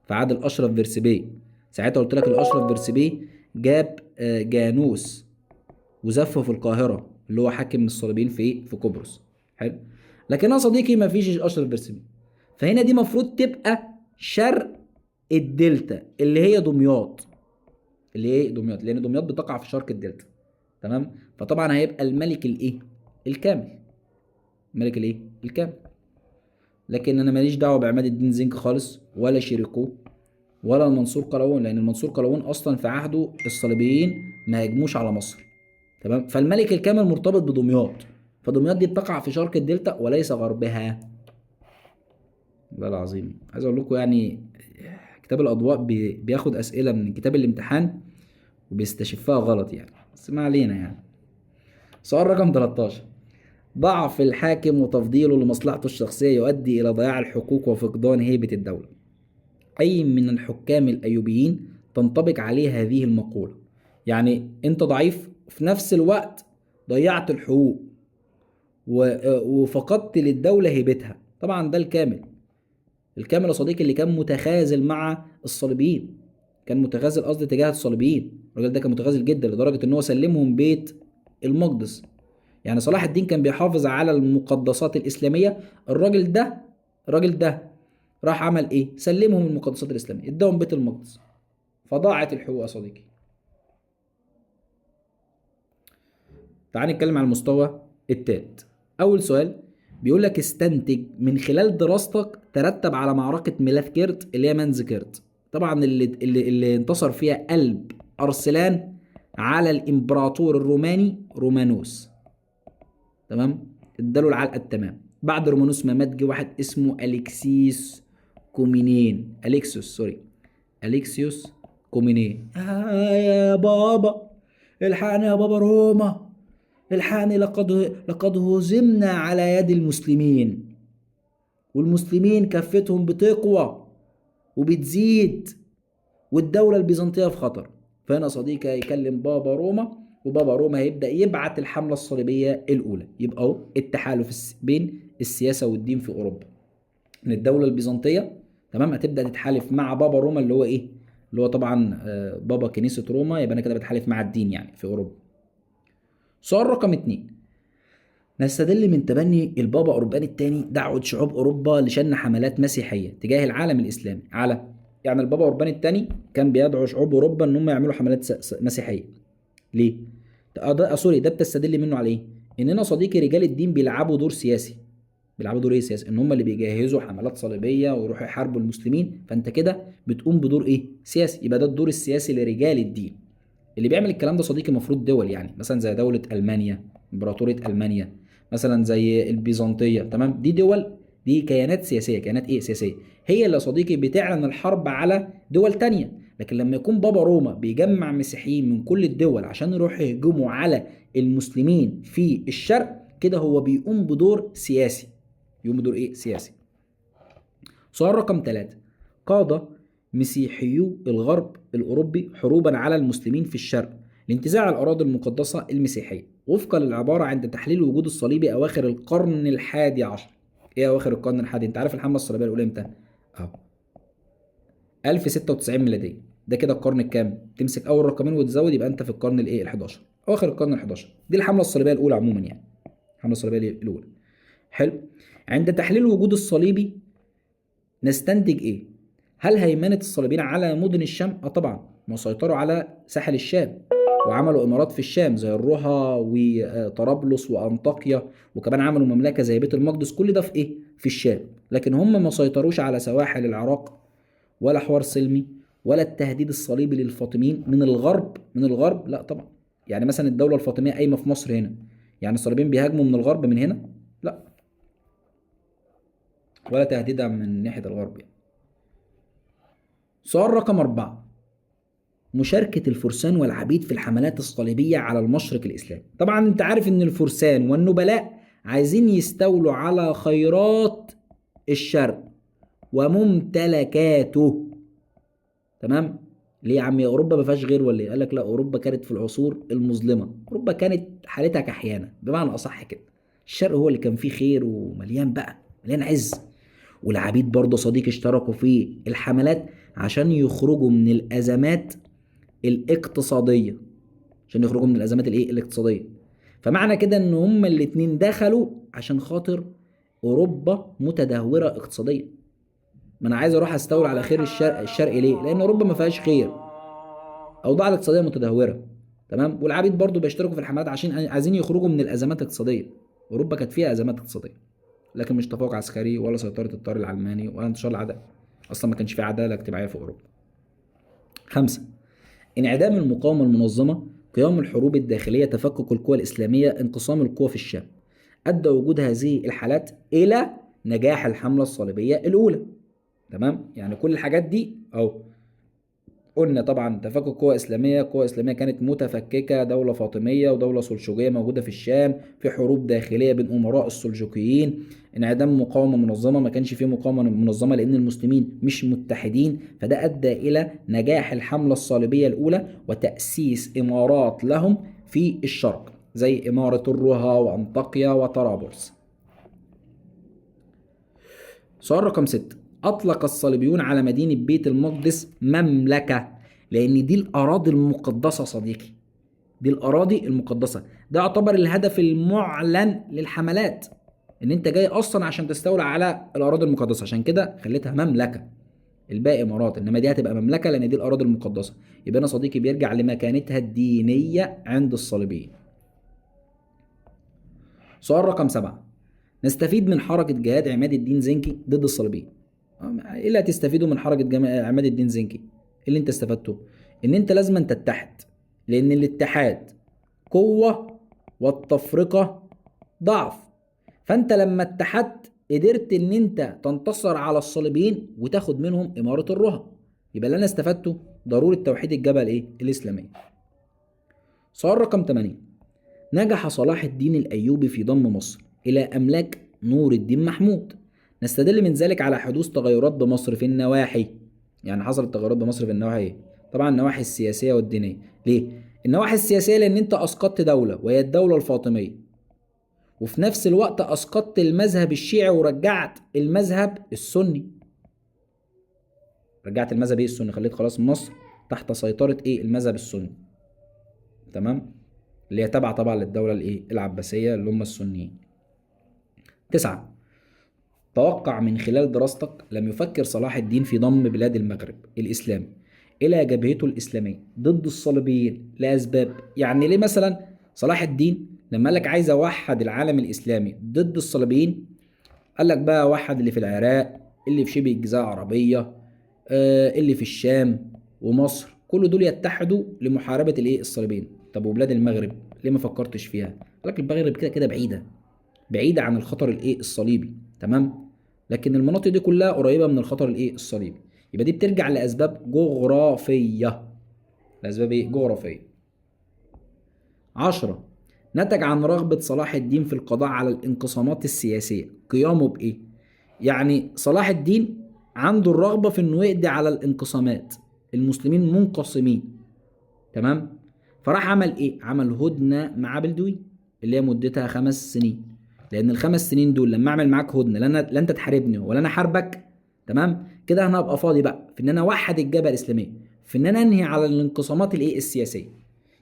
[SPEAKER 1] في عهد الأشرف بيرسي بي. ساعتها قلت لك الأشرف بيرسي بي جاب جانوس وزفه في القاهرة، اللي هو حاكم الصليبيين في ايه؟ في قبرص. حلو. لكن يا صديقي ما فيش اشرف بيرسيبي، فهنا دي مفروض تبقى شرق الدلتا، اللي هي دمياط. اللي هي دمياط، لان دمياط بتقع في شرق الدلتا. تمام. فطبعا هيبقى الملك الايه؟ الكامل. الملك الايه؟ الكامل. لكن انا ماليش دعوه بعماد الدين زنك خالص، ولا شيريكو، ولا المنصور قلاوون، لان المنصور قلاوون اصلا في عهده الصليبيين ما هاجموش على مصر. تمام. فالملك الكامل مرتبط بدمياط، فدمياط دي بتقع في شرق الدلتا وليس غربها. والله العظيم عايز اقول لكم يعني كتاب الاضواء بياخد اسئله من كتاب الامتحان وبيستشفها غلط يعني، بس ما علينا يعني. سؤال رقم 13. ضعف الحاكم وتفضيله لمصلحته الشخصيه يؤدي الى ضياع الحقوق وفقدان هيبه الدوله. اي من الحكام الايوبيين تنطبق عليه هذه المقوله؟ يعني انت ضعيف وفي نفس الوقت ضيعت الحقوق وفقدت للدولة هيبتها. طبعا ده الكامل. الكامل يا صديقي اللي كان متخاذل مع الصليبيين، كان متخاذل قصدي تجاه الصليبيين. الراجل ده كان متخاذل جدا لدرجة ان هو سلمهم بيت المقدس. يعني صلاح الدين كان بيحافظ على المقدسات الإسلامية، الراجل ده راح عمل ايه؟ سلمهم المقدسات الإسلامية، اداهم بيت المقدس، فضاعت الحقوق يا صديقي. تعال نتكلم على المستوى التالت. أول سؤال بيقول لك استنتج من خلال دراستك ترتب على معركة ميلاثكيرت اللي هي منزكيرت. طبعا اللي انتصر فيها قلب أرسلان على الإمبراطور الروماني رومانوس. تمام. اداله العلقة التمام. بعد رومانوس ما مات جه واحد اسمه أليكسيوس كومينين. يا بابا الحقني يا بابا روما، الحقني، لقد هزمنا على يد المسلمين، والمسلمين كفتهم بتقوى وبتزيد. والدولة البيزنطية في خطر. فهنا صديقي هيكلم بابا روما، وبابا روما هيبدأ يبعت الحملة الصليبية الأولى. يبقى أهو التحالف بين السياسة والدين في أوروبا، إن الدولة البيزنطية تمام هتبدأ تتحالف مع بابا روما اللي هو إيه؟ اللي هو طبعا بابا كنيسة روما. يبقى أنا كده بتحالف مع الدين يعني في أوروبا. سؤال رقم 2، نستدل من تبني البابا أوربان الثاني دعوة شعوب أوروبا لشن حملات مسيحية تجاه العالم الإسلامي على، يعني البابا أوربان الثاني كان بيدعو شعوب أوروبا إن هم يعملوا حملات مسيحية. ليه؟ سوري، ده بتستدل منه على إيه؟ إننا صديقي رجال الدين بيلعبوا دور سياسي. بيلعبوا دور إيه سياسي؟ إن هم اللي بيجهزوا حملات صليبية ويروحوا يحاربوا المسلمين، فأنت كده بتقوم بدور إيه؟ سياسي. يبقى ده الدور السياسي لرجال الدين. اللي بيعمل الكلام ده صديقي المفروض دول، يعني مثلا زي دولة ألمانيا، إمبراطورية ألمانيا، مثلا زي البيزنطية. تمام، دي دول، دي كيانات سياسية. كيانات إيه سياسية؟ هي اللي صديقي بتعلن الحرب على دول تانية. لكن لما يكون بابا روما بيجمع مسيحيين من كل الدول عشان يروحوا يهجموا على المسلمين في الشرق، كده هو بيقوم بدور سياسي. يقوم بدور إيه؟ سياسي. سؤال رقم 3، قاد مسيحيو الغرب الأوروبي حروبا على المسلمين في الشرق لانتزاع الأراضي المقدسة المسيحية وفقا للعبارة عند تحليل وجود الصليبي أواخر القرن الحادي عشر. إيه أواخر القرن الحادي؟ أنت عارف الحملة الصليبية الأولى إمتى؟ أهو 1096 ميلادية. ده كده القرن الكام؟ تمسك أول رقمين وتزود يبقى أنت في القرن الإيه؟ ال11، أواخر القرن ال11. دي الحملة الصليبية الأولى عموما يعني. الحملة الصليبية الأولى. حلو. عند تحليل وجود الصليبي نستنتج ايه؟ هل هيمنة الصليبيين على مدن الشام؟ طبعا، ما سيطروا على ساحل الشام وعملوا امارات في الشام زي الرها وطرابلس وانطاكيا، وكمان عملوا مملكة زي بيت المقدس. كل ده في ايه؟ في الشام. لكن هم ما سيطروش على سواحل العراق ولا حوار سلمي ولا التهديد الصليبي للفاطميين من الغرب. من الغرب لا طبعا. يعني مثلا الدولة الفاطمية قايمة في مصر هنا، يعني الصليبيين بيهاجموا من الغرب من هنا؟ لا، ولا تهديدها من ناحية الغرب يعني. سؤال رقم 4، مشاركة الفرسان والعبيد في الحملات الصليبية على المشرق الإسلامي. طبعا انت عارف ان الفرسان والنبلاء عايزين يستولوا على خيرات الشرق وممتلكاته. تمام. ليه يا عم؟ يا اوروبا ما فيهاش غير ولا ايه؟ قال لك لا، اوروبا كانت في العصور المظلمة، اوروبا كانت حالتها كحيانة بمعنى اصح كده. الشرق هو اللي كان فيه خير ومليان بقى، مليان عز. والعبيد برضه صديق اشتركوا في الحملات عشان يخرجوا من الأزمات الاقتصادية. عشان يخرجوا من الأزمات الايه؟ الاقتصادية. فمعنى كده ان هما الاتنين دخلوا عشان خاطر أوروبا متدهورة اقتصاديا. ما انا عايز اروح استولى على خير الشرق ليه؟ لأن أوروبا ما فيهاش خير، أوضاع الاقتصادية متدهورة. تمام. والعبيد برضه بيشتركوا في الحملات عشان عايزين يخرجوا من الأزمات الاقتصادية. أوروبا كانت فيها أزمات اقتصادية، لكن مش تفوق عسكري ولا سيطرة الطار العلماني ولا انتشار العداء. أصلا ما كانش في عدالة اجتماعية في أوروبا. 5، انعدام المقاومة المنظمة، قيام الحروب الداخلية، تفكك القوى الإسلامية، انقسام القوى في الشام. أدى وجود هذه الحالات إلى نجاح الحملة الصليبية الأولى. تمام. يعني كل الحاجات دي أو قلنا طبعا تفكك قوى إسلامية. قوى إسلامية كانت متفككة، دولة فاطمية ودولة سلجوقية موجودة في الشام، في حروب داخلية بين أمراء السلجوقيين. انعدام مقاومة منظمة، ما كانش فيه مقاومة منظمة لأن المسلمين مش متحدين. فده أدى إلى نجاح الحملة الصليبية الأولى وتأسيس إمارات لهم في الشرق زي إمارة الرها وأنطاكيا وطرابلس. سؤال رقم 6، أطلق الصليبيون على مدينة بيت المقدس مملكة، لأن دي الأراضي المقدسة صديقي. دي الأراضي المقدسة. ده يعتبر الهدف المعلن للحملات، إن أنت جاي أصلا عشان تستولى على الأراضي المقدسة، عشان كده خليتها مملكة. الباقي إمارات، إنما دي هتبقى مملكة لأن دي الأراضي المقدسة. يبقى أنا صديقي بيرجع لمكانتها الدينية عند الصليبيين. سؤال رقم 7، نستفيد من حركة جهاد عماد الدين زنكي ضد الصليبيين. ايه اللي هتستفيده من حركة عماد الدين زنكي؟ ايه اللي انت استفدته؟ ان انت لازم تتحد، لان الاتحاد قوة والتفرقة ضعف. فانت لما اتحدت قدرت ان انت تنتصر على الصليبيين وتاخد منهم امارة الرها. يبقى اللي انا استفدته ضرورة توحيد الجبهة الايه؟ الاسلامية. سؤال رقم 8، نجح صلاح الدين الايوبي في ضم مصر الى املاك نور الدين محمود. نستدل من ذلك على حدوث تغيرات بمصر في النواحي يعني حصلت تغيرات بمصر في النواحي ايه؟ طبعا النواحي السياسيه والدينيه. ليه؟ النواحي السياسيه لان انت اسقطت دوله وهي الدوله الفاطميه، وفي نفس الوقت اسقطت المذهب الشيعي ورجعت المذهب السني. رجعت المذهب ايه السني، خليت خلاص مصر تحت سيطره ايه المذهب السني. تمام، اللي هي تابعه طبعا للدوله الايه العباسيه اللي هم السنيين. 9. توقع من خلال دراستك لم يفكر صلاح الدين في ضم بلاد المغرب الإسلامي إلى جبهته الإسلامية ضد الصليبيين لأسباب. يعني ليه مثلا صلاح الدين لما قال لك عايز أوحد العالم الإسلامي ضد الصليبيين، قال لك بقى وحد اللي في العراق، اللي في شبه الجزيرة العربية، اللي في الشام ومصر، كل دول يتحدوا لمحاربة الإيه الصليبيين. طب وبلاد المغرب ليه ما فكرتش فيها؟ قال لك المغرب كده كده بعيدة، بعيدة عن الخطر الايه الصليبي. تمام، لكن المناطق دي كلها قريبة من الخطر الايه الصليبي. يبقى دي بترجع لأسباب جغرافية. لأسباب ايه جغرافية. 10. نتج عن رغبة صلاح الدين في القضاء على الانقسامات السياسية قيامه بإيه؟ يعني صلاح الدين عنده الرغبة في إنه يقضي على الانقسامات، المسلمين منقسمين. تمام، فراح عمل إيه؟ عمل هدنة مع بلدوي اللي هي مدتها 5 سنين. لأن ال5 سنين دول لما أعمل معاك هدنة، لا أنت تحاربني ولا أنا حاربك. تمام، كده أنا هبقى فاضي بقى في إن أنا أوحد الجبهة الإسلامية، في إن أنا أنهي على الانقسامات الإيه السياسية.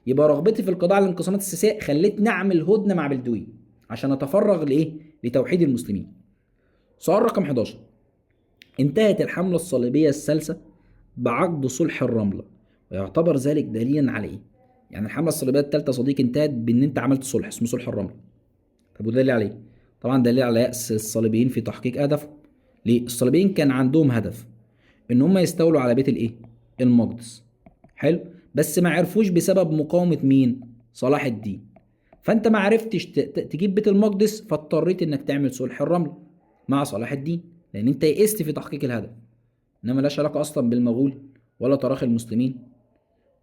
[SPEAKER 1] يبقى رغبتي في القضاء على الانقسامات السياسيه خلتني اعمل هدنه مع بلدوي عشان اتفرغ لايه؟ لتوحيد المسلمين. سؤال رقم 11. انتهت الحمله الصليبيه الثالثه بعقد صلح الرمله، ويعتبر ذلك دليلا على ايه؟ يعني الحمله الصليبيه الثالثه صديقي انتهت بان انت عملت صلح اسمه صلح الرمله. طب وده دليل على ايه؟ طبعا دليل على يأس الصليبيين في تحقيق اهدافهم. ليه؟ الصليبيين كان عندهم هدف ان هم يستولوا على بيت الايه؟ المقدس. حلو، بس ما عرفوش بسبب مقاومة مين؟ صلاح الدين. فانت ما عرفتش تجيب بيت المقدس، فاضطريت انك تعمل صلح الرمل مع صلاح الدين، لان انت يئست في تحقيق الهدف. انما ملهاش علاقة اصلا بالمغول ولا تراخي المسلمين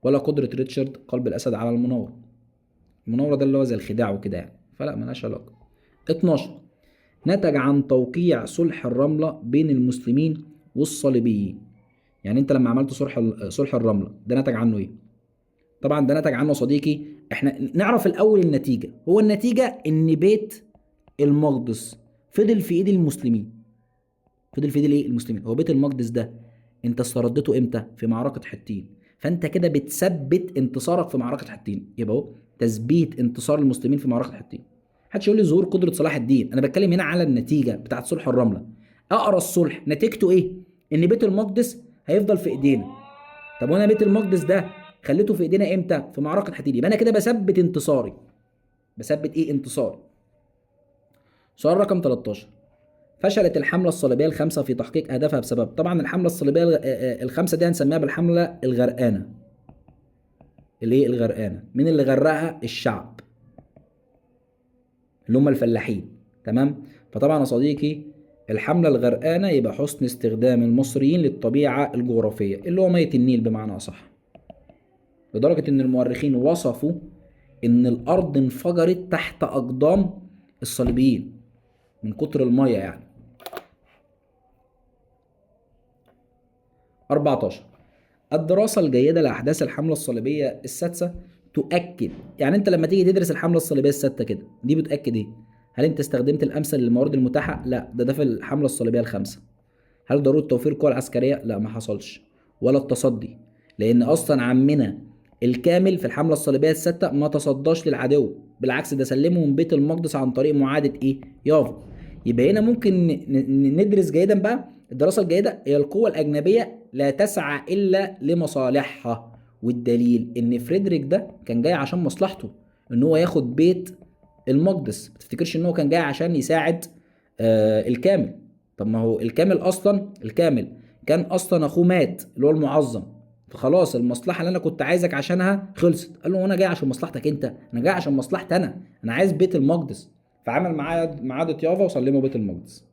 [SPEAKER 1] ولا قدرة ريتشارد قلب الاسد على المناورة. المناورة ده اللي هو زي الخداع وكده يعني، فلا ملهاش علاقة. 12. نتج عن توقيع صلح الرملة بين المسلمين والصليبيين. يعني انت لما عملت صلح الرملة ده نتج عنه ايه؟ طبعا ده نتج عنه صديقي، احنا نعرف الاول النتيجة. هو النتيجة ان بيت المقدس فضل في ايد المسلمين. فضل في ايد الايه المسلمين. هو بيت المقدس ده انت استردته امتى؟ في معركة حطين. فانت كده بتثبت انتصارك في معركة حطين. يبقى هو تثبيت انتصار المسلمين في معركة حطين. محدش يقول لي ظهور قدرة صلاح الدين، انا بتكلم هنا على النتيجة بتاعت صلح الرملة. اقرا الصلح نتيجته ايه؟ ان بيت المقدس هيفضل في ايدينا. طب وانا بيت المقدس ده خليته في ايدينا امتى؟ في معركه حديد. يبقى انا كده بثبت انتصاري. بثبت ايه؟ انتصاري. سؤال رقم 13. فشلت الحمله الصليبيه الخامسه في تحقيق اهدافها بسبب. طبعا الحمله الصليبيه الخامسه دي هنسميها بالحمله الغرقانه. اللي هي الغرقانه، مين اللي غرقها؟ الشعب، اللي هم الفلاحين. تمام، فطبعا يا صديقي الحمله الغرقانه يبقى حسن استخدام المصريين للطبيعه الجغرافيه اللي هو ميه النيل بمعنى اصح، لدرجة إن المؤرخين وصفوا إن الأرض انفجرت تحت أقدام الصليبيين من كتر المية يعني. 14. الدراسة الجيدة لأحداث الحملة الصليبية السادسة تؤكد. يعني أنت لما تيجي تدرس الحملة الصليبية السادسة كده دي بتأكد إيه؟ هل أنت استخدمت الأمثل للموارد المتاحة؟ لا، ده في الحملة الصليبية الخامسة. هل ضرورة توفير القوى العسكرية؟ لا، ما حصلش. ولا التصدي، لأن أصلا عمنا الكامل في الحملة الصليبية الستة ما تصداش للعدو، بالعكس ده سلمهم بيت المقدس عن طريق معاهدة إيه؟ يافا. يبقى هنا ممكن ندرس جيدا بقى. الدراسة الجيدة هي القوة الأجنبية لا تسعى إلا لمصالحها، والدليل إن فريدريك ده كان جاي عشان مصلحته، إن هو ياخد بيت المقدس. ما تفتكرش إن هو كان جاي عشان يساعد الكامل. طب ما هو الكامل اصلا، الكامل كان اصلا اخوه مات اللي هو المعظم، فخلاص المصلحه اللي انا كنت عايزك عشانها خلصت. قال له انا جاي عشان مصلحتك انت؟ انا جاي عشان مصلحتي انا عايز بيت المقدس. فعمل معاهده يافا وسلمه بيت المقدس.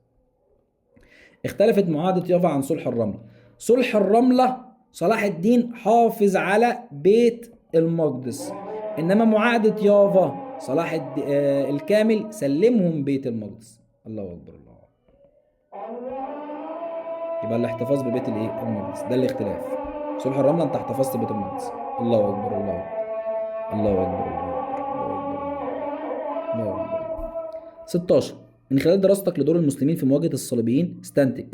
[SPEAKER 1] اختلفت معاهده يافا عن صلح الرمله. صلح الرمله صلاح الدين حافظ على بيت المقدس، انما معاهده يافا صلاح الكامل سلمهم بيت المقدس. الله اكبر الله. يبقى الاحتفاظ ببيت الايه المقدس، ده الاختلاف. صلح الرملة انت احتفظت ببيت المقدس. الله اكبر، الله اكبر، الله اكبر، الله اكبر، الله اكبر، الله اكبر. 16. من خلال دراستك لدور المسلمين في مواجهة الصليبيين استنتج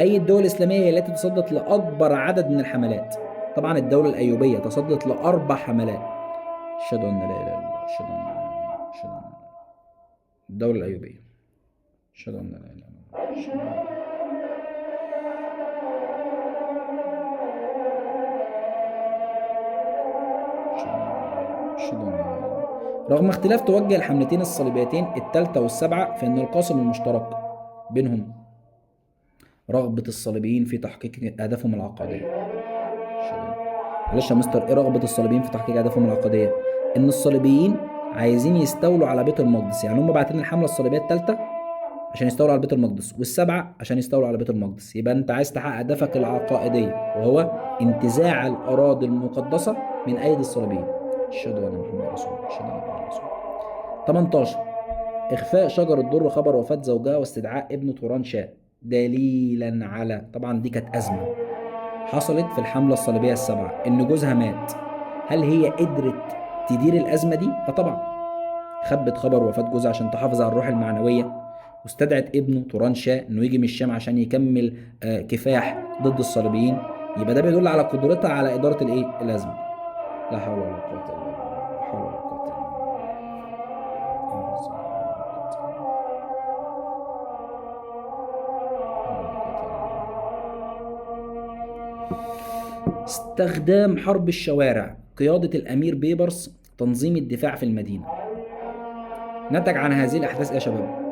[SPEAKER 1] أي الدول الإسلامية هي التي تصدت لأكبر عدد من الحملات؟ طبعا الدولة الأيوبية تصدت ل4 حملات. أشهد أن لا إله إلا الله، أشهد أن لا إله إلا الله، أشهد أن لا إله إلا الله. الدولة الأيوبية. أشهد أن لا إله إلا الله، أشهد أن لا إله إلا الله. أشهد أن لا إله إلا الله. رغم اختلاف توجه الحملتين الصليبيتين الثالثة والسابعة فإن القاسم المشترك بينهم رغبة الصليبيين في تحقيق أهدافهم العقدية. معلش يا مستر، ايه رغبة الصليبيين في تحقيق أهدافهم العقدية؟ إن الصليبيين عايزين يستولوا على بيت المقدس، يعني هم باعتين الحملة الصليبية الثالثة عشان يستولوا على بيت المقدس، والسبعة عشان يستولوا على بيت المقدس. يبقى أنت عايز تحقق هدفك العقائدية وهو انتزاع الأراضي المقدسة من أيدي الصليبيين. أشهد أن محمد رسول الله، أشهد أن محمد رسول الله. 18. إخفاء شجر الدر خبر وفاة زوجها واستدعاء ابن طوران شاه دليلا على، طبعا دي كانت أزمة حصلت في الحملة الصليبية السابعة إن جوزها مات. هل هي قدرت تدير الأزمة دي؟ طبعا خبت خبر وفاة جوزها عشان تحافظ على الروح المعنوية، واستدعت ابنه طوران شاه إنه يجي من الشام عشان يكمل كفاح ضد الصليبيين. يبقى ده بيدل على قدرتها على إدارة الإيه؟ الأزمة. لا حول ولا قوة إلا بالله، لا حول ولا قوة إلا بالله. استخدام حرب الشوارع قيادة الأمير بيبرس تنظيم الدفاع في المدينة. نتج عن هذه الأحداث إيه يا شباب؟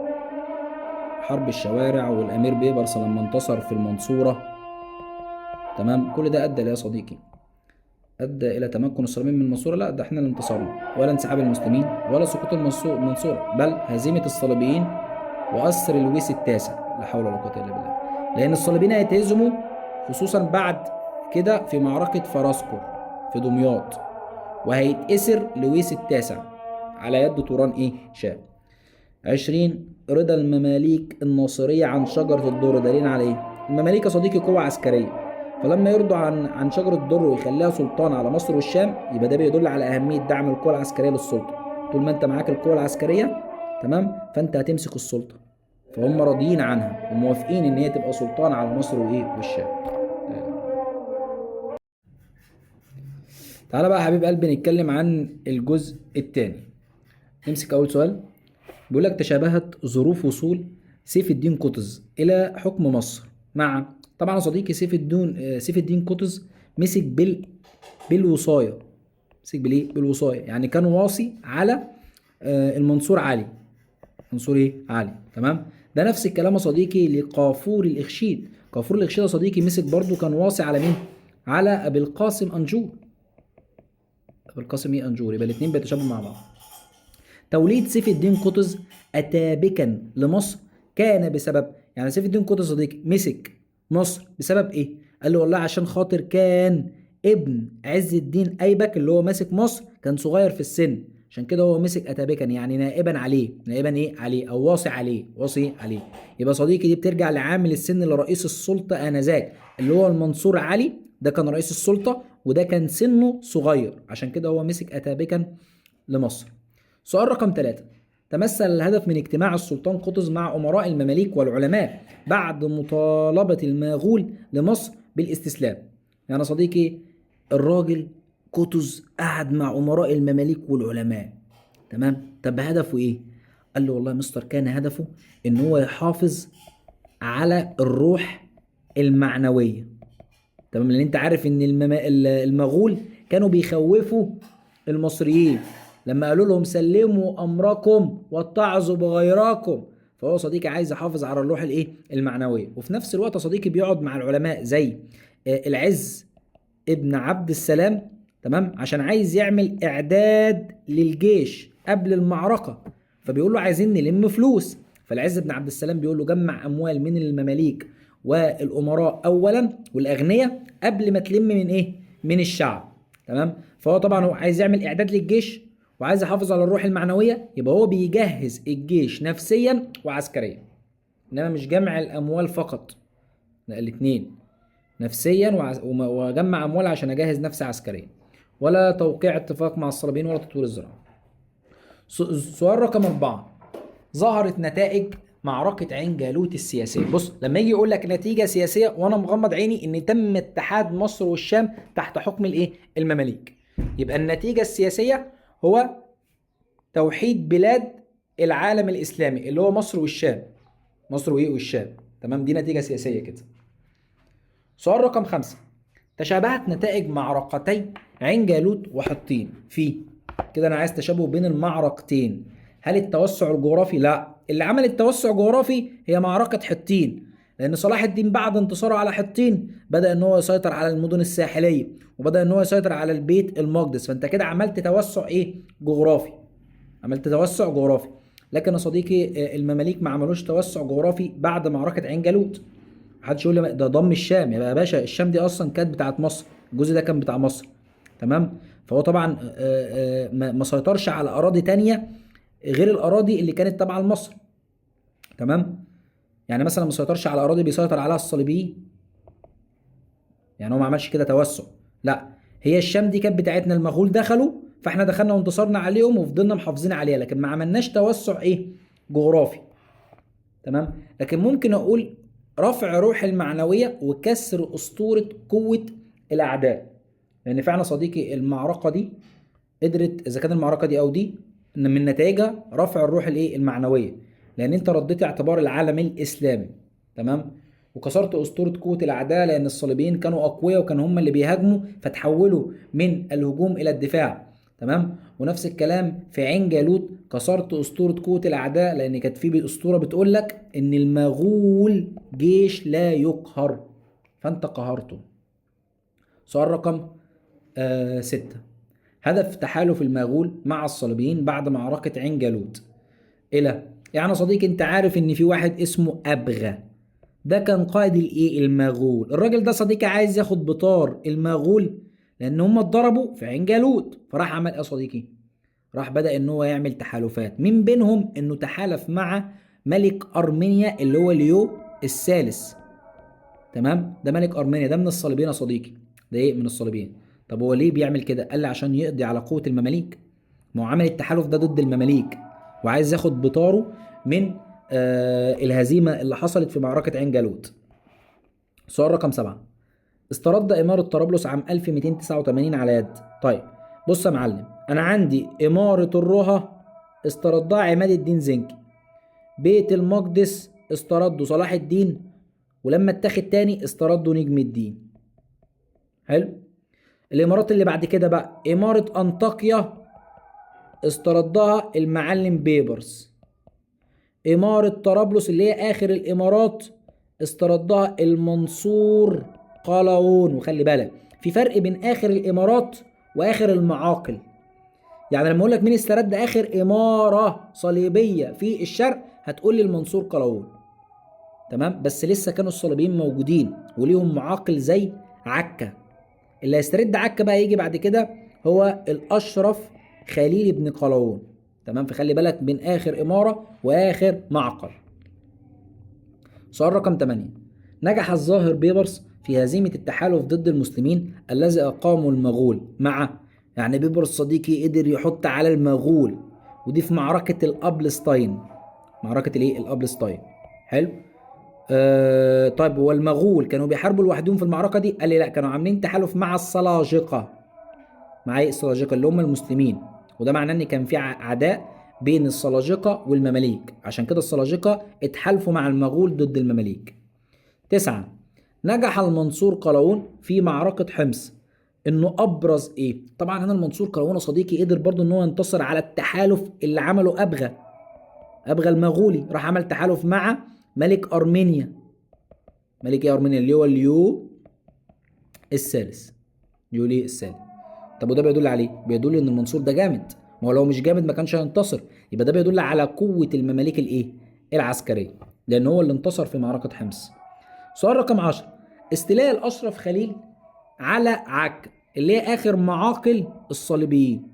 [SPEAKER 1] حرب الشوارع والأمير بيبرس لما انتصر في المنصورة. تمام، كل ده أدى يا صديقي، أدى إلى تمكن الصليبيين من المنصورة؟ لا، ده احنا اللي انتصرنا، ولا انسحاب المسلمين ولا سقوط المنصورة، بل هزيمة الصليبيين وأسر لويس التاسع. لا حول ولا قوة إلا بالله. لأن الصليبيين هيتهزموا خصوصا بعد كده في معركة فراسكور في دمياط، وهيتأسر لويس التاسع على يد طوران إيه؟ شاه. 20. رضا المماليك الناصرية عن شجرة الدر دليل على إيه؟ المماليك يا صديقي قوة عسكرية، فلما يرضوا عن شجرة الدر ويخليها سلطان على مصر والشام يبقى ده بيدل على أهمية دعم القوة العسكرية للسلطة. طول ما أنت معاك القوة العسكرية تمام فأنت هتمسك السلطة، فهم راضيين عنها وموافقين إن هي تبقى سلطان على مصر وإيه؟ والشام. تعالى بقى يا حبيب قلبي نتكلم عن الجزء الثاني. نمسك أول سؤال، بيقول لك تشابهت ظروف وصول سيف الدين قطز إلى حكم مصر مع، طبعا يا صديقي سيف الدين قطز مسك بالوصاية. مسك بالإيه؟ بالوصاية، يعني كان واصي على المنصور علي. منصور إيه؟ علي. تمام، ده نفس الكلام يا صديقي لقافور الإخشيد. قافور الإخشيد يا صديقي مسك برضو كان واصي على مين؟ على أبي القاسم أنجور. أبي القاسم إيه؟ أنجور. يبقى الاتنين بيتشابهوا مع بعض. توليد سيف الدين قطز أتابكا لمصر كان بسبب، يعني سيف الدين قطز صديقي مسك مصر بسبب إيه؟ قال له والله عشان خاطر كان ابن عز الدين أيبك اللي هو ماسك مصر كان صغير في السن، عشان كده هو مسك أتابكا يعني نائبا عليه. نائبا إيه؟ عليه أو واصي عليه. واصي عليه. يبقى صديقي دي بترجع لعامل السن لرئيس السلطة آنذاك اللي هو المنصور علي، ده كان رئيس السلطة وده كان سنه صغير، عشان كده هو مسك أتابكا لمصر. سؤال رقم 3. تمثل الهدف من اجتماع السلطان قطز مع أمراء المماليك والعلماء بعد مطالبة المغول لمصر بالاستسلام. يعني صديقي الراجل قطز قعد مع أمراء المماليك والعلماء، تمام، طب هدفه إيه؟ قال له والله يا مستر كان هدفه إن هو يحافظ على الروح المعنوية. تمام، لأن أنت عارف إن المغول كانوا بيخوفوا المصريين لما قالوا لهم سلموا امركم واتعظوا بغيركم، فهو صديقي عايز يحافظ على الروح الايه؟ المعنويه، وفي نفس الوقت صديقي بيقعد مع العلماء زي العز ابن عبد السلام، تمام، عشان عايز يعمل اعداد للجيش قبل المعركه، فبيقول له عايزين نلم فلوس. فالعز بن عبد السلام بيقول له جمع اموال من المماليك والامراء اولا والاغنياء قبل ما تلم من ايه؟ من الشعب. تمام، فهو طبعا هو عايز يعمل اعداد للجيش وعايز يحافظ على الروح المعنويه، يبقى هو بيجهز الجيش نفسيا وعسكريا، انما مش جمع الاموال فقط، لا الاتنين، نفسيا واجمع اموال عشان اجهز نفسي عسكريا، ولا توقيع اتفاق مع الصليبيين ولا تطوير الزراعه. سؤال رقم 4. ظهرت نتائج معركة عين جالوت السياسية. بص لما يجي يقول لك نتيجة سياسية وانا مغمض عيني ان تم اتحاد مصر والشام تحت حكم الايه؟ المماليك. يبقى النتيجة السياسية هو توحيد بلاد العالم الاسلامي اللي هو مصر والشام. مصر وايه؟ والشام. تمام، دي نتيجة سياسية كده. سؤال رقم 5. تشابهت نتائج معركتي عين جالوت وحطين في كده. انا عايز تشابه بين المعركتين. هل التوسع الجغرافي؟ لا، اللي عمل التوسع الجغرافي هي معركة حطين، لان صلاح الدين بعد انتصاره على حطين بدأ ان هو يسيطر على المدن الساحلية، وبدأ ان هو يسيطر على البيت المقدس. فانت كده عملت توسع ايه؟ جغرافي. عملت توسع جغرافي. لكن يا صديقي المماليك ما عملوش توسع جغرافي بعد معركة عين جالوت. محدش يقول لي ده ضم الشام. يا باشا الشام دي اصلا كانت بتاعت مصر، الجزء ده كان بتاع مصر. تمام. فهو طبعا ما سيطرش على اراضي تانية غير الاراضي اللي كانت تابعه لمصر. تمام. يعني مثلا ما سيطرش على اراضي بيسيطر عليها الصليبيين، يعني هو ما عملش كده توسع. لا، هي الشام دي كانت بتاعتنا، المغول دخلوا فاحنا دخلنا وانتصرنا عليهم وفضلنا محافظين عليها، لكن ما عملناش توسع ايه؟ جغرافي. تمام. لكن ممكن اقول رفع روح المعنويه وكسر اسطوره قوه الاعداء، لان فعلا صديقي المعركه دي قدرت، اذا كان المعركه دي او دي، ان من نتائجها رفع الروح الايه؟ المعنويه، لان انت رديت اعتبار العالم الاسلامي. تمام. وكسرت اسطوره قوه الاعداء، لان الصليبيين كانوا اقوياء وكانوا هم اللي بيهاجموا فتحولوا من الهجوم الى الدفاع. تمام. ونفس الكلام في عين جالوت، كسرت اسطوره قوه الاعداء، لان كانت في اسطوره بتقول لك ان المغول جيش لا يقهر، فانت قهرته. سؤال رقم 6. هدف تحالف المغول مع الصليبيين بعد معركة عين جالوت إلى، يعني يا صديقي أنت عارف إن في واحد اسمه أبغى، ده كان قائد الإيه؟ المغول. الراجل ده صديقي عايز ياخد بطار المغول لأن هم اتضربوا في عين جالوت، فراح عمل إيه يا صديقي؟ راح بدأ إن هو يعمل تحالفات، من بينهم إنه تحالف مع ملك أرمينيا اللي هو ليو الثالث. تمام. ده ملك أرمينيا، ده من الصليبيين يا صديقي، ده إيه؟ من الصليبيين. طب هو ليه بيعمل كده؟ قال لي عشان يقضي على قوة المماليك. ما هو عمل التحالف ده ضد المماليك وعايز ياخد بطاره من الهزيمة اللي حصلت في معركة عين جالوت. سؤال رقم 7. استرد إمارة طرابلس عام 1289 على يد. طيب بص يا معلم، أنا عندي إمارة الرها استردها عماد الدين زنكي، بيت المقدس استرده صلاح الدين، ولما اتاخد تاني استرده نجم الدين. حلو. الامارات اللي بعد كده بقى، امارة انطاكيا استردها المعلم بيبرس. امارة طرابلس اللي هي اخر الامارات استردها المنصور قلاوون. وخلي بالك في فرق بين اخر الامارات واخر المعاقل. يعني لما اقول لك مين استرد اخر امارة صليبية في الشرق هتقول لي المنصور قلاوون. تمام. بس لسه كانوا الصليبيين موجودين وليهم معاقل زي عكا. اللي هيسترد عكا بقى يجي بعد كده هو الاشرف خليل بن قلاوون. تمام. فخلي بالك بين اخر اماره واخر معقل. سؤال رقم 8. نجح الظاهر بيبرس في هزيمه التحالف ضد المسلمين الذي اقامه المغول مع، يعني بيبرس صديقي قدر يحط على المغول، ودي في معركه الابلستاين. معركه الايه؟ الابلستاين. حلو. طيب هو المغول كانوا بيحاربوا لوحدهم في المعركه دي؟ قال لي لا، كانوا عاملين تحالف مع السلاجقه. مع ايه؟ السلاجقه اللي هم المسلمين، وده معناه ان كان في عداء بين السلاجقه والمماليك، عشان كده السلاجقه اتحالفوا مع المغول ضد المماليك. 9. نجح المنصور قلاوون في معركه حمص انه ابرز ايه؟ طبعا هنا المنصور قلاوون يا صديقي قدر برضه ان هو ينتصر على التحالف اللي عمله ابغى المغولي. راح عمل تحالف مع ملك ارمينيا. ملك ايه ارمينيا؟ اللي هو اليو الثالث. يولي الثالث. طب وده بيدل عليه؟ بيدل ان المنصور ده جامد. ما هو لو مش جامد ما كانش هينتصر. يبقى ده بيدل على قوة المماليك الايه؟ العسكرية، لان هو اللي انتصر في معركة حمص. سؤال رقم 10. استيلاء الاشرف خليل على عكا اللي هي اخر معاقل الصليبيين.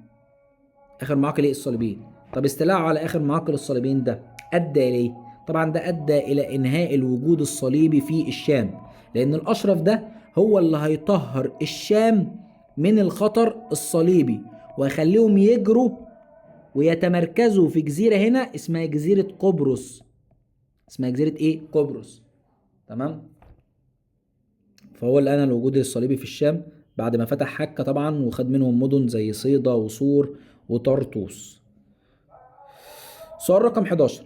[SPEAKER 1] اخر معاقل ايه؟ الصليبيين. طب استيلاءه على اخر معاقل الصليبيين ده ادى اليه؟ طبعا ده ادى الى انهاء الوجود الصليبي في الشام، لان الاشرف ده هو اللي هيطهر الشام من الخطر الصليبي، ويخليهم يجروا ويتمركزوا في جزيرة هنا اسمها جزيرة قبرص. اسمها جزيرة ايه؟ قبرص. تمام. فهو اللي أنهى الوجود الصليبي في الشام بعد ما فتح حكة طبعا، وخد منهم مدن زي صيدا وصور وطرطوس. سؤال رقم 11.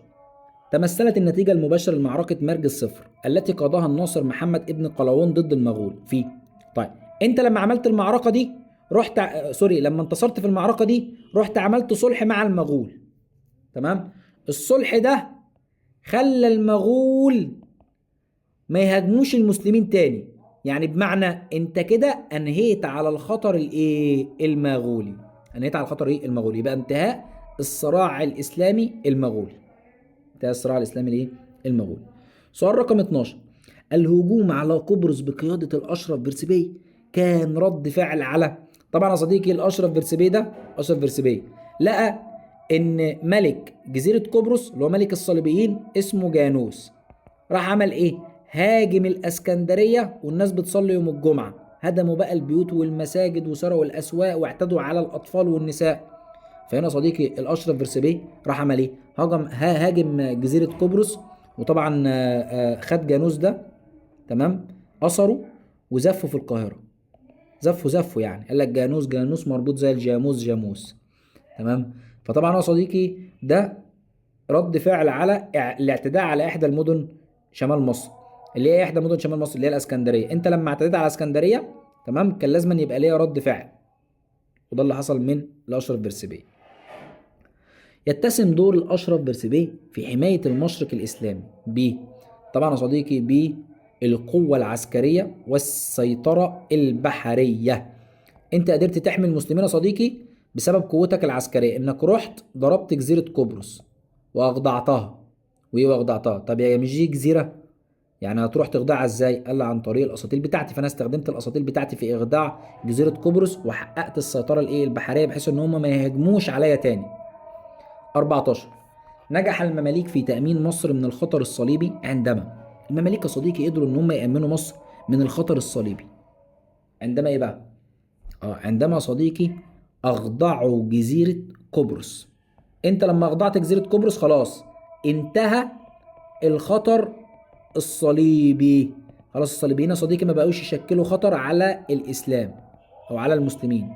[SPEAKER 1] تمثلت النتيجة المباشرة لمعركة مرج الصفر التي قادها الناصر محمد ابن قلاوون ضد المغول في. طيب انت لما عملت المعركة دي رحت لما انتصرت في المعركة دي رحت عملت صلح مع المغول. تمام. الصلح ده خلى المغول ما يهاجموش المسلمين تاني، يعني بمعنى انت كده انهيت على الخطر الايه؟ المغولي. انهيت على الخطر ايه؟ المغولي. يبقى انتهاء الصراع الاسلامي المغولي. انتهى الصراع الاسلامي الايه؟ المغولي. سؤال رقم 12. الهجوم على قبرص بقيادة الاشرف بيرسبي كان رد فعل على. طبعا يا صديقي الاشرف بيرسبي ده، اشرف بيرسبي لقى ان ملك جزيرة قبرص اللي هو ملك الصليبيين اسمه جانوس، راح عمل ايه؟ هاجم الاسكندريه والناس بتصلي يوم الجمعه، هدموا بقى البيوت والمساجد وسرقوا الاسواق واعتدوا على الاطفال والنساء. فهنا صديقي الاشرف بيرسبي راح عمل ايه؟ هاجم جزيره قبرص، وطبعا خد جانوس ده. تمام. اثره وزفه في القاهره. زفه يعني قال لك جانوس جانوس مربوط زي الجاموس جاموس. تمام. فطبعا يا صديقي ده رد فعل على الاعتداء على احدى المدن شمال مصر. اللي هي احدى مدن شمال مصر اللي هي الاسكندريه. انت لما اعتديت على اسكندريه تمام كان لازم يبقى ليها رد فعل، وده اللي حصل من الاشرف بيرسبي. يتسم دور الاشرف بيرسبي في حمايه المشرق الاسلامي طبعا يا صديقي بالقوه العسكريه والسيطره البحريه. انت قدرت تحمي المسلمين يا صديقي بسبب قوتك العسكريه، انك رحت ضربت جزيره قبرص واخضعتها. وايه واخضعتها؟ طب يا مش دي جزيره، يعني هتروح تخضعها ازاي؟ قال لي عن طريق الاساطيل بتاعتي، فانا استخدمت الاساطيل بتاعتي في اخضاع جزيره قبرص وحققت السيطره الايه؟ البحريه، بحيث ان هم ما يهاجموش عليا تاني. 14. نجح المماليك في تامين مصر من الخطر الصليبي عندما. المماليك يا صديقي قدروا ان هم يامنوا مصر من الخطر الصليبي عندما ايه بقى؟ عندما صديقي اخضعوا جزيره قبرص. انت لما اخضعت جزيره قبرص خلاص انتهى الخطر الصليبي. خلاص الصليبيين يا صديقي ما بقوش يشكلوا خطر على الاسلام او على المسلمين.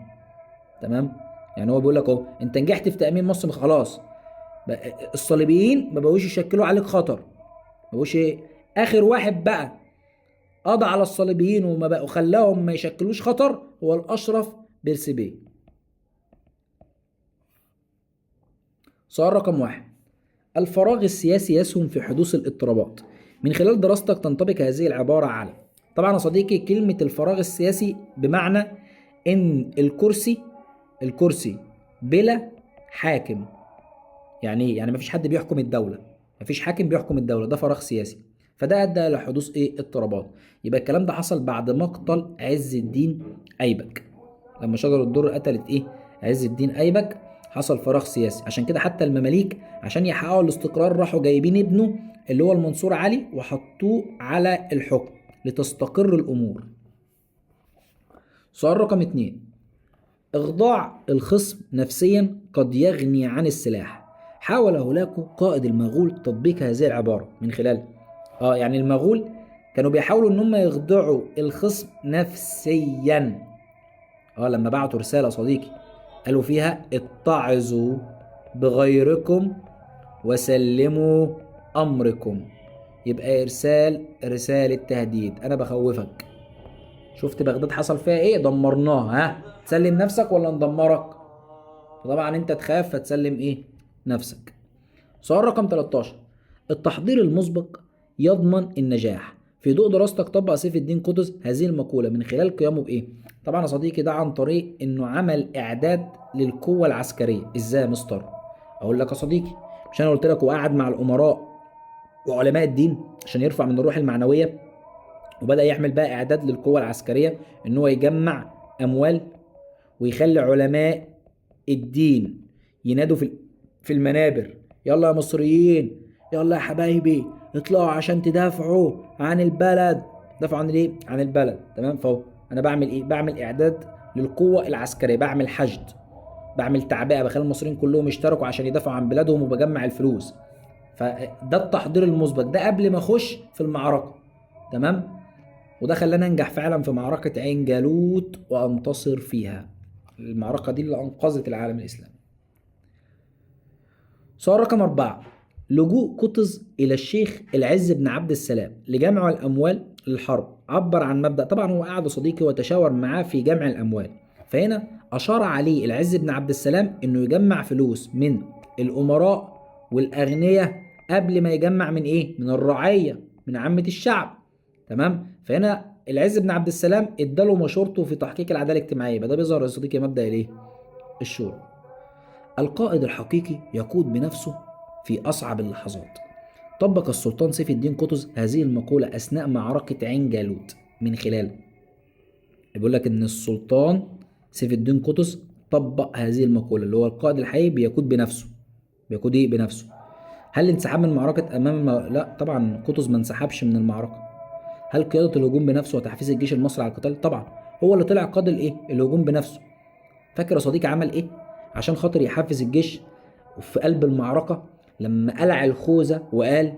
[SPEAKER 1] تمام. يعني هو بيقول لك اهو انت نجحت في تامين مصر خلاص، الصليبيين ما بقوش يشكلوا عليك خطر. ما بقوش ايه؟ اخر واحد بقى قضى على الصليبيين وما بقوا خلاهم ما يشكلوش خطر هو الاشرف بيرسبي. سؤال رقم 1. الفراغ السياسي يسهم في حدوث الاضطرابات. من خلال دراستك تنطبق هذه العبارة على. طبعا يا صديقي كلمة الفراغ السياسي بمعنى ان الكرسي بلا حاكم. يعني ايه؟ يعني مفيش حد بيحكم الدولة، مفيش حاكم بيحكم الدولة، ده فراغ سياسي. فده ادى الى حدوث ايه؟ اضطرابات. يبقى الكلام ده حصل بعد مقتل عز الدين ايبك. لما شجر الدر قتلت ايه؟ عز الدين ايبك، حصل فراغ سياسي. عشان كده حتى المماليك عشان يحققوا الاستقرار راحوا جايبين ابنه اللي هو المنصور علي وحطوه على الحكم لتستقر الامور. سؤال رقم 2. اخضاع الخصم نفسيا قد يغني عن السلاح. حاول هولاكو قائد المغول تطبيق هذه العبارة من خلال يعني المغول كانوا بيحاولوا ان هم يخضعوا الخصم نفسيا. لما بعتوا رسالة صديقي قالوا فيها اتعظوا بغيركم وسلموا امركم. يبقى ارسال رسالة تهديد، انا بخوفك. شفت بغداد حصل فيها ايه؟ دمرناها. تسلم نفسك ولا ندمرك؟ فطبعا انت تخاف فتسلم ايه؟ نفسك. سؤال رقم 13. التحضير المسبق يضمن النجاح. في ضوء دراستك طبق سيف الدين قطز هذه المقولة من خلال قيامه بإيه؟ طبعا يا صديقي ده عن طريق إنه عمل إعداد للقوة العسكرية. إزاي يا مستر؟ أقول لك يا صديقي، مش أنا قلت لك وقعد مع الأمراء وعلماء الدين عشان يرفع من الروح المعنوية، وبدأ يعمل بقى إعداد للقوة العسكرية إن هو يجمع أموال ويخلي علماء الدين ينادوا في المنابر: يلا يا مصريين، يلا يا حبايبي اطلعوا عشان تدافعوا عن البلد، دافعوا عن الايه؟ عن البلد. تمام. فهو انا بعمل ايه؟ بعمل اعداد للقوه العسكريه، بعمل حشد، بعمل تعبئه، بخلي المصريين كلهم يشتركوا عشان يدافعوا عن بلادهم، وبجمع الفلوس. فده التحضير المسبق، ده قبل ما اخش في المعركه. تمام. وده خلاني انجح فعلا في معركه عين جالوت وانتصر فيها. المعركه دي اللي انقذت العالم الاسلامي. سؤال رقم 4. لجوء قطز إلى الشيخ العز بن عبد السلام لجمع الأموال للحرب عبر عن مبدأ. طبعا هو قعد صديقي وتشاور معاه في جمع الأموال، فهنا أشار عليه العز بن عبد السلام إنه يجمع فلوس من الأمراء والأغنياء قبل ما يجمع من إيه؟ من الرعية، من عامة الشعب. تمام. فهنا العز بن عبد السلام اداله مشورته في تحقيق العدالة الاجتماعية. ده بيظهر يا صديقي مبدأ الإيه؟ الشورى. القائد الحقيقي يقود بنفسه في أصعب اللحظات. طبق السلطان سيف الدين قطز هذه المقولة أثناء معركة عين جالوت من خلال، بيقول لك إن السلطان سيف الدين قطز طبق هذه المقولة، اللي هو القائد الحقيقي بيقود بنفسه. بيقود إيه بنفسه؟ هل الانسحاب من المعركة لا طبعا، قطز ما انسحبش من المعركة. هل قيادة الهجوم بنفسه وتحفيز الجيش المصري على القتال؟ طبعا هو اللي طلع قاد الإيه؟ الهجوم بنفسه. فاكر يا صديقي عمل إيه؟ عشان خاطر يحفز الجيش في قلب المعركة، لما قلع الخوذة وقال: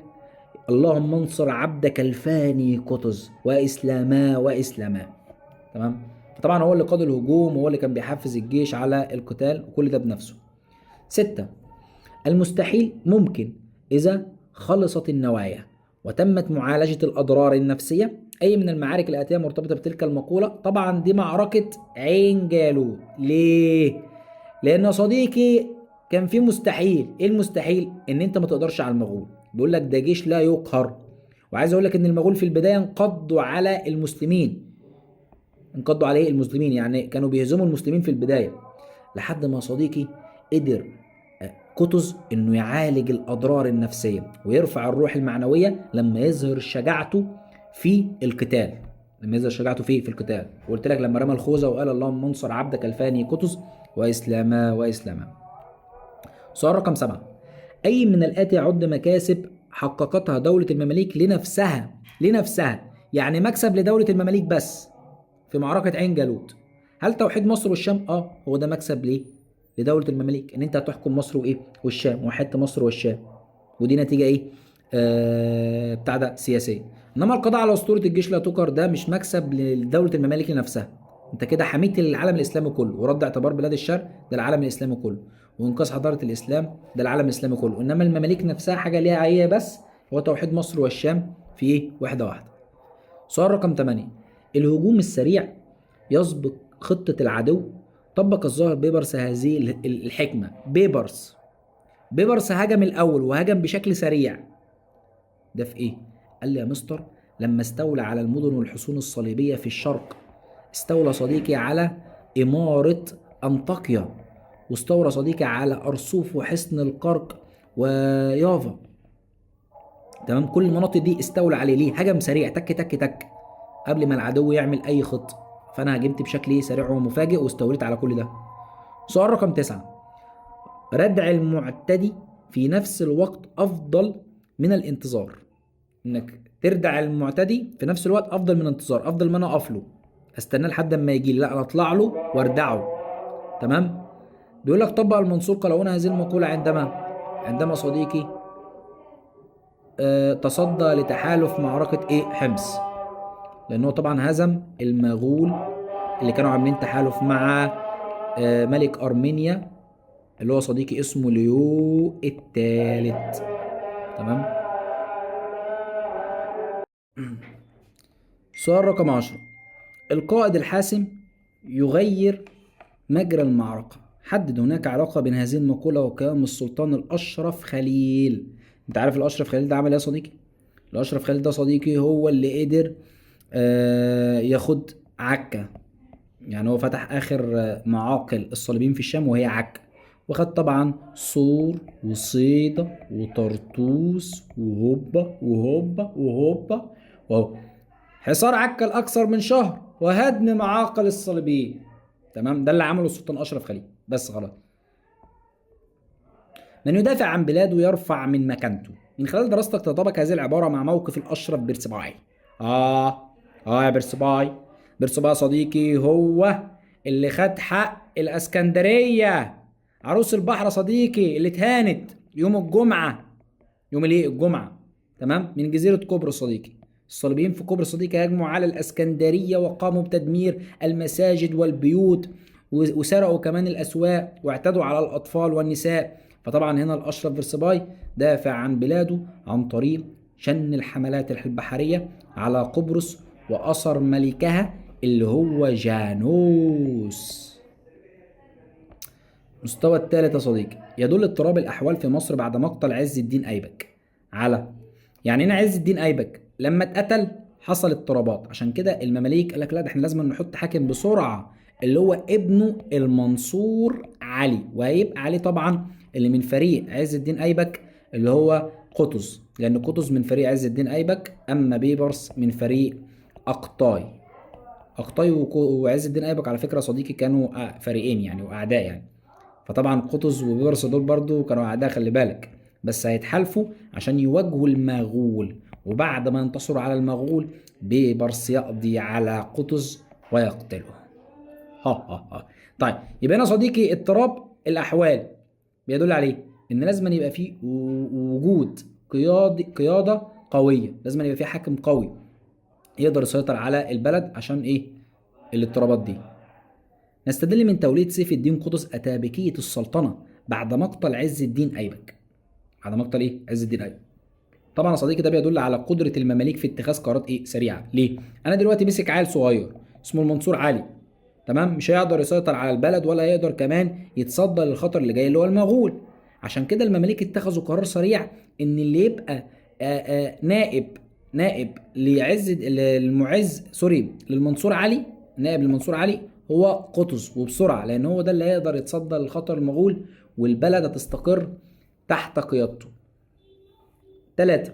[SPEAKER 1] اللهم انصر عبدك الفاني قطز وإسلاما وإسلاما. تمام. فطبعا هو اللي قاد الهجوم، وهو اللي كان بيحفز الجيش على القتال، وكل ده بنفسه. 6. المستحيل ممكن إذا خلصت النوايا وتمت معالجة الأضرار النفسية. أي من المعارك الآتية مرتبطة بتلك المقولة. طبعا دي معركة عين جالوت. ليه؟ لأن يا صديقي كان في مستحيل. إيه المستحيل؟ إن أنت ما تقدرش على المغول. بيقول لك ده جيش لا يقهر. وعايز أقول لك إن المغول في البداية انقضوا على المسلمين. انقضوا عليه المسلمين، يعني كانوا بيهزموا المسلمين في البداية، لحد ما صديقي قدر قطز انه يعالج الاضرار النفسيه ويرفع الروح المعنويه لما يظهر شجاعته في القتال. لما يظهر شجاعته في القتال. وقلت لك لما رمى الخوذه وقال: اللهم انصر عبدك الفاني قطز واسلاما واسلاما. سؤال رقم 7. اي من الاتي يعد مكاسب حققتها دوله المماليك لنفسها، يعني مكسب لدوله المماليك بس في معركة عين جالوت؟ هل توحيد مصر والشام؟ هو ده مكسب ليه؟ لدولة المماليك، ان انت هتحكم مصر وايه؟ والشام، وحدت مصر والشام. ودي نتيجة ايه؟ بتاع ده سياسية. انما القضاء على اسطورة الجيش لا تقهر ده مش مكسب لدولة المماليك لنفسها. انت كده حميت العالم الاسلامي كله، ورد اعتبار بلاد الشرق ده العالم الاسلامي كله، وانقاذ حضارة الاسلام ده العالم الاسلامي كله. انما المماليك نفسها حاجة ليها هي بس، هو توحيد مصر والشام في ايه؟ وحدة واحدة. سؤال رقم 8. الهجوم السريع يسبق خطة العدو. طبق الظاهر بيبرس هذه الحكمة. بيبرس هجم الأول وهجم بشكل سريع. ده في إيه؟ قال لي يا مستر: لما استولى على المدن والحصون الصليبية في الشرق، استولى صديقي على إمارة أنطاكيا، واستولى صديقي على أرسوف وحصن القرق ويافا. تمام. كل المناطق دي استولى عليه. ليه؟ هجم سريع، تك تك تك، قبل ما العدو يعمل أي خطة. فأنا هجمت بشكل سريع ومفاجئ واستوليت على كل ده. سؤال رقم 9. ردع المعتدي في نفس الوقت أفضل من الانتظار. إنك تردع المعتدي في نفس الوقت أفضل من الانتظار. أفضل ما أنا أقف له أستناه لحد ما يجي لي، لا أنا أطلع له وأردعه. تمام. بيقول لك: طبق المنصور قلاوون هذه المقولة عندما صديقي تصدى لتحالف معركة حمص، لأنه طبعا هزم المغول اللي كانوا عاملين تحالف مع ملك أرمينيا اللي هو صديقي اسمه ليو الثالث. تمام. سؤال رقم 10. القائد الحاسم يغير مجرى المعركة. حدد هناك علاقة بين هذه المقولة وقيام السلطان الأشرف خليل. انت عارف الأشرف خليل ده عمل ايه يا صديقي؟ الأشرف خليل ده صديقي هو اللي قدر ياخد عكا. يعني هو فتح آخر معاقل الصليبيين في الشام وهي عكا، وخد طبعا صور وصيدا وطرطوس وهوبا وهوبا وهوبا وهو حصار عكا لأكثر من شهر وهدم معاقل الصليبيين. تمام. ده اللي عمله السلطان أشرف خليل. بس خلاص. من يدافع عن بلاده يرفع من مكانته. من خلال دراستك تطابق هذه العبارة مع موقف الأشرف بيرسباي. اه يا بيرسباي. بيرسباي يا صديقي هو اللي خد حق الاسكندريه، عروس البحر يا صديقي، اللي اتهانت يوم الجمعه. يوم الايه؟ الجمعه. تمام، من جزيره قبرص صديقي. الصليبيين في قبرص صديقي هجموا على الاسكندريه وقاموا بتدمير المساجد والبيوت، وسرقوا كمان الاسواق، واعتدوا على الاطفال والنساء. فطبعا هنا الاشرف بيرسباي دافع عن بلاده عن طريق شن الحملات البحريه على قبرص، وأسر ملكها اللي هو جانوس. المستوى الثالث يا صديقي، يدل اضطراب الأحوال في مصر بعد مقتل عز الدين أيبك على، يعني هنا عز الدين أيبك لما اتقتل حصل اضطرابات، عشان كده المماليك قال لك لا ده احنا لازم نحط حاكم بسرعة، اللي هو ابنه المنصور علي، وهيبقى عليه طبعا اللي من فريق عز الدين أيبك اللي هو قطز، لأن قطز من فريق عز الدين أيبك، أما بيبرس من فريق أقطاي. أقطاي وعز الدين أيبك على فكرة صديقي كانوا فريقين يعني وأعداء يعني. فطبعا قطز وبيبرس دول برضو كانوا أعداء خلي بالك، بس هيتحالفوا عشان يواجهوا المغول، وبعد ما ينتصروا على المغول بيبرس يقضي على قطز ويقتله. ها ها ها. طيب يبقى هنا صديقي اضطراب الأحوال بيدل عليه إن لازم يبقى فيه وجود قيادة قوية، لازم يبقى فيه حاكم قوي يقدر يسيطر على البلد. عشان ايه الاضطرابات دي؟ نستدل من توليد سيف الدين قطز اتابكية السلطنة بعد مقتل عز الدين ايبك. بعد مقتل ايه؟ عز الدين ايبك. طبعا يا صديقي ده بيدل على قدرة المماليك في اتخاذ قرارات ايه؟ سريعة. ليه؟ انا دلوقتي مسك عيل صغير اسمه المنصور علي، تمام، مش هيقدر يسيطر على البلد ولا هيقدر كمان يتصدى للخطر اللي جاي اللي هو المغول. عشان كده المماليك اتخذوا قرار سريع ان اللي يبقى نائب للمعز سوري للمنصور علي، نائب للمنصور علي هو قطز، وبسرعه، لان هو ده اللي هيقدر يتصدى للخطر المغول والبلد هتستقر تحت قيادته. 3.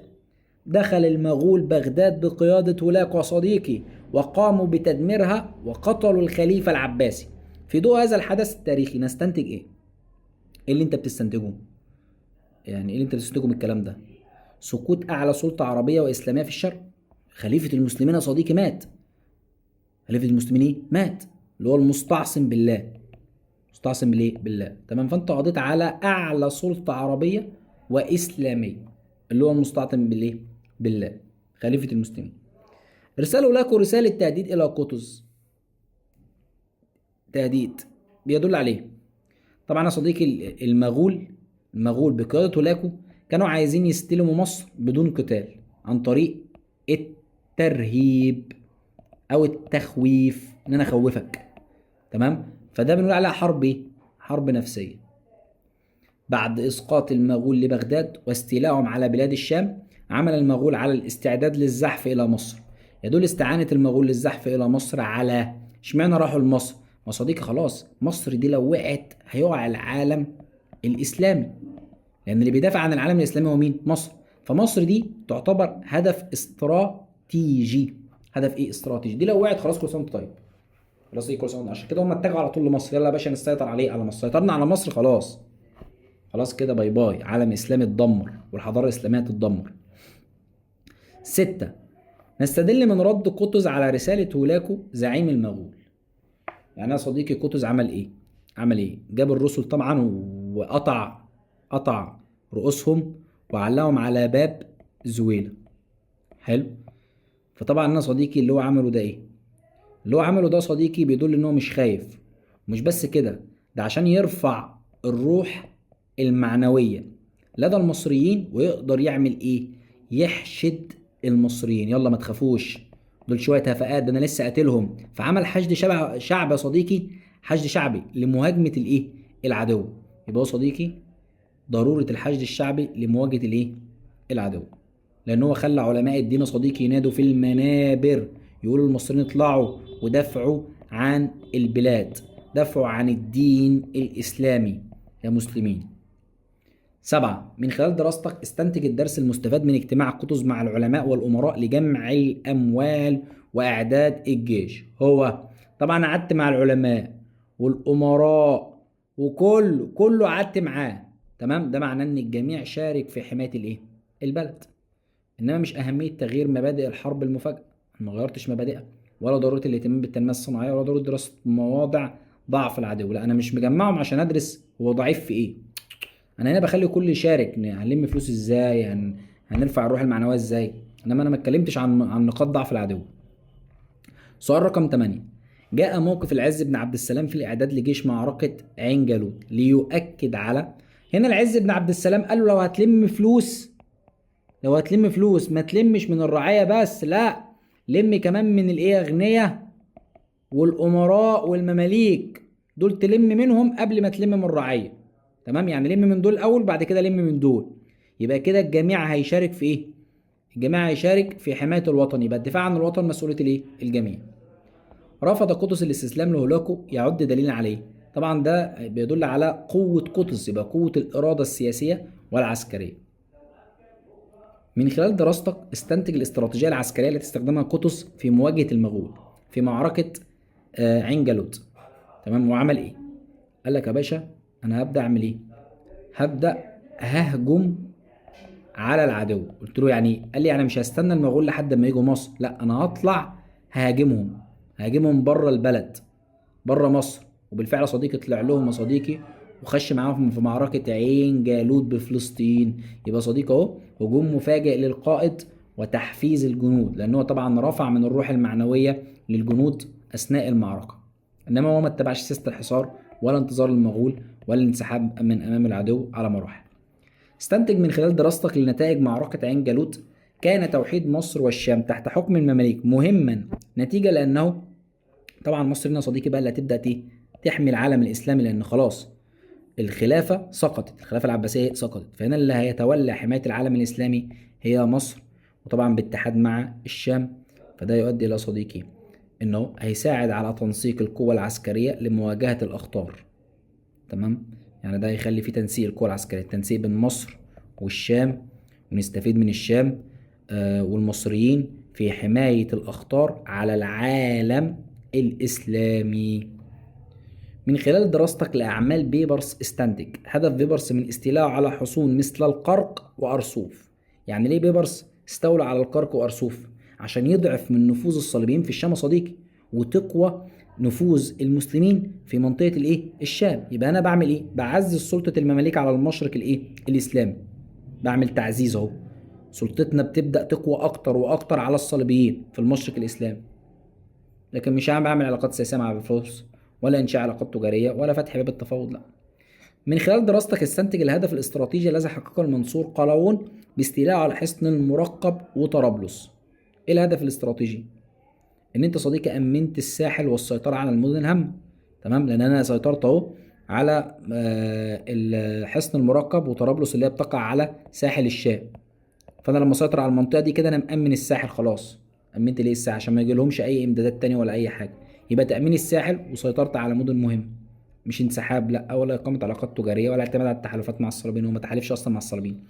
[SPEAKER 1] دخل المغول بغداد بقيادة هولاكو صديقي، وقاموا بتدميرها وقتلوا الخليفة العباسي. في ضوء هذا الحدث التاريخي نستنتج ايه؟ ايه اللي انت بتستنتجه؟ يعني ايه اللي انت بتستنتجه من الكلام ده؟ سقوط اعلى سلطة عربية واسلامية في الشرق. خليفة المسلمين يا صديقي مات. خليفة المسلمين ايه؟ مات، اللي هو المستعصم بالله. مستعصم بالايه؟ بالله. تمام، فانت قضيت على اعلى سلطة عربية واسلامية اللي هو المستعصم بالايه؟ بالله، خليفة المسلمين. رسالة لكم رسالة تهديد إلى قطز. تهديد بيدل عليه طبعا يا صديقي المغول بقيادة هولاكو كانوا عايزين يستلموا مصر بدون قتال عن طريق الترهيب أو التخويف، إن أنا أخوفك. تمام، فده بنقول عليها حرب إيه؟ حرب نفسية. بعد إسقاط المغول لبغداد واستيلائهم على بلاد الشام، عمل المغول على الاستعداد للزحف إلى مصر. يدل استعانة المغول للزحف إلى مصر على، اشمعنى راحوا لمصر؟ ما صديقي خلاص مصر دي لو وقعت هيقع العالم الإسلامي، لأن اللي بيدافع عن العالم الإسلامي هو مين؟ مصر. فمصر دي تعتبر هدف استراتيجي. هدف إيه؟ استراتيجي. دي لو وقعت خلاص كل سنة وأنت طيب. خلاص إيه؟ كل سنة وأنت، عشان كده هم اتجهوا على طول لمصر. يلا يا باشا نسيطر عليه، على مصر. سيطرنا على مصر خلاص، خلاص كده باي باي، عالم اسلامي اتدمر والحضاره الاسلاميه تتدمر. 6. نستدل من رد قطز على رساله هولاكو زعيم المغول. يعني يا صديقي قطز عمل ايه؟ عمل ايه؟ جاب الرسل طبعا قطع رؤوسهم وعلقهم على باب زويله. حلو. فطبعا انا صديقي اللي هو عمله ده ايه؟ اللي هو عمله ده صديقي بيدل ان هو مش خايف. ومش بس كده، ده عشان يرفع الروح المعنوية لدى المصريين، ويقدر يعمل ايه؟ يحشد المصريين. يلا ما تخافوش، دول شوية هفاءات، ده انا لسه قاتلهم. فعمل حشد شعب يا صديقي، حشد شعبي لمهاجمة الايه؟ العدو. يبقى هو صديقي ضرورة الحشد الشعبي لمواجهة الايه؟ العدو. لان هو خلى علماء الدين يا صديقي ينادوا في المنابر، يقولوا للمصريين اطلعوا ودافعوا عن البلاد، دافعوا عن الدين الاسلامي يا مسلمين. 7. من خلال دراستك استنتج الدرس المستفاد من اجتماع قطز مع العلماء والأمراء لجمع الأموال وإعداد الجيش. هو طبعا قعدت مع العلماء والأمراء كله قعدت معاه. تمام، ده معناه إن الجميع شارك في حماية الإيه؟ البلد. إنما مش أهمية تغيير مبادئ الحرب المفاجئة. ما غيرتش مبادئها، ولا ضروره الاهتمام بالتنميه الصناعيه، ولا ضروره دراسه مواضع ضعف العدو. لا، انا مش مجمعهم عشان ادرس هو ضعيف في ايه. انا هنا بخلي كل يشارك، هنلم فلوس ازاي، هنرفع الروح المعنويه ازاي. انما انا ما اتكلمتش عن نقاط ضعف العدو. سؤال رقم 8. جاء موقف العز بن عبد السلام في الإعداد لجيش معركة عين جالوت ليؤكد على. هنا العز بن عبد السلام قال له لو هتلم فلوس ما تلمش من الرعاية بس، لا، لم كمان من الايه، أغنياء والأمراء والمماليك، دول تلم منهم قبل ما تلم من الرعاية. تمام، يعني لم من دول الأول، بعد كده لم من دول. يبقى كده الجميع هيشارك في ايه؟ الجميع هيشارك في حماية الوطن. يبقى الدفاع عن الوطن مسؤولية الايه؟ الجميع. رفض قطز الاستسلام لهولاكو يعد دليلا عليه. طبعا ده بيدل على قوة قطز، يبقى قوة الإرادة السياسية والعسكرية. من خلال دراستك استنتج الاستراتيجية العسكرية التي استخدمها قطز في مواجهة المغول في معركة عين جالوت. تمام، وعمل ايه؟ قال لك يا باشا انا هبدأ اعمل ايه؟ هبدأ ههجم على العدو. قلت له يعني إيه؟ قال لي انا مش هستنى المغول لحد ما يجوا مصر، لا، انا هطلع هاجمهم بره البلد، بره مصر. وبالفعل يا صديقي طلع لهم يا صديقي، وخش معاهم في معركة عين جالوت بفلسطين. يبقى صديقي اهو هجوم مفاجئ للقائد وتحفيز الجنود، لأنه طبعا رفع من الروح المعنوية للجنود أثناء المعركة. إنما هو ما اتبعش سياسة الحصار ولا انتظار المغول ولا الانسحاب من أمام العدو على مراحل. استنتج من خلال دراستك لنتائج معركة عين جالوت. كان توحيد مصر والشام تحت حكم المماليك مهما، نتيجة لأنه طبعا مصر هنا صديقي بقى اللي هتبدا تحمي العالم الاسلامي، لان خلاص الخلافه سقطت، الخلافه العباسيه سقطت. فهنا اللي هيتولى حمايه العالم الاسلامي هي مصر، وطبعا باتحاد مع الشام. فده يؤدي الى صديقي انه هيساعد على تنسيق القوى العسكريه لمواجهه الاخطار. تمام، يعني ده هيخلي في تنسيق القوى العسكريه، التنسيق بين مصر والشام، ونستفيد من الشام والمصريين في حمايه الاخطار على العالم الإسلامي. من خلال دراستك لأعمال بيبرس استنتج هدف بيبرس من استيلاءه على حصون مثل القرق وأرسوف. يعني ليه بيبرس استولى على القرق وأرسوف؟ عشان يضعف من نفوذ الصليبيين في الشام يا صديقي، وتقوى نفوذ المسلمين في منطقة الايه؟ الشام. يبقى أنا بعمل ايه؟ بعزز سلطة المماليك على المشرق الايه؟ الإسلامي. بعمل تعزيز اهو، سلطتنا بتبدأ تقوى أكتر وأكتر على الصليبيين في المشرق الإسلامي. لكن مش عم بعمل علاقات سياسيه مع الفرس، ولا انشاء علاقات تجاريه، ولا فتح باب التفاوض، لا. من خلال دراستك استنتج الهدف الاستراتيجي الذي حققه المنصور قلاوون باستيلاء على حصن المرقب وطرابلس. ايه الهدف الاستراتيجي؟ ان انت صديقي امنت الساحل والسيطره على المدن الهامه. تمام، لان انا سيطرت اهو على حصن المرقب وطرابلس اللي هي بتقع على ساحل الشام. فانا لما اسيطر على المنطقه دي كده انا مامن الساحل خلاص. امنت ليه الساحل؟ عشان ما يجيلهمش اي امدادات تانية ولا اي حاجه. يبقى تامين الساحل وسيطرت على مدن مهمه، مش انسحاب، لا، ولا اقامه علاقات تجاريه، ولا اعتماد على التحالفات مع الصليبيين، وما تحالفش اصلا مع الصليبيين.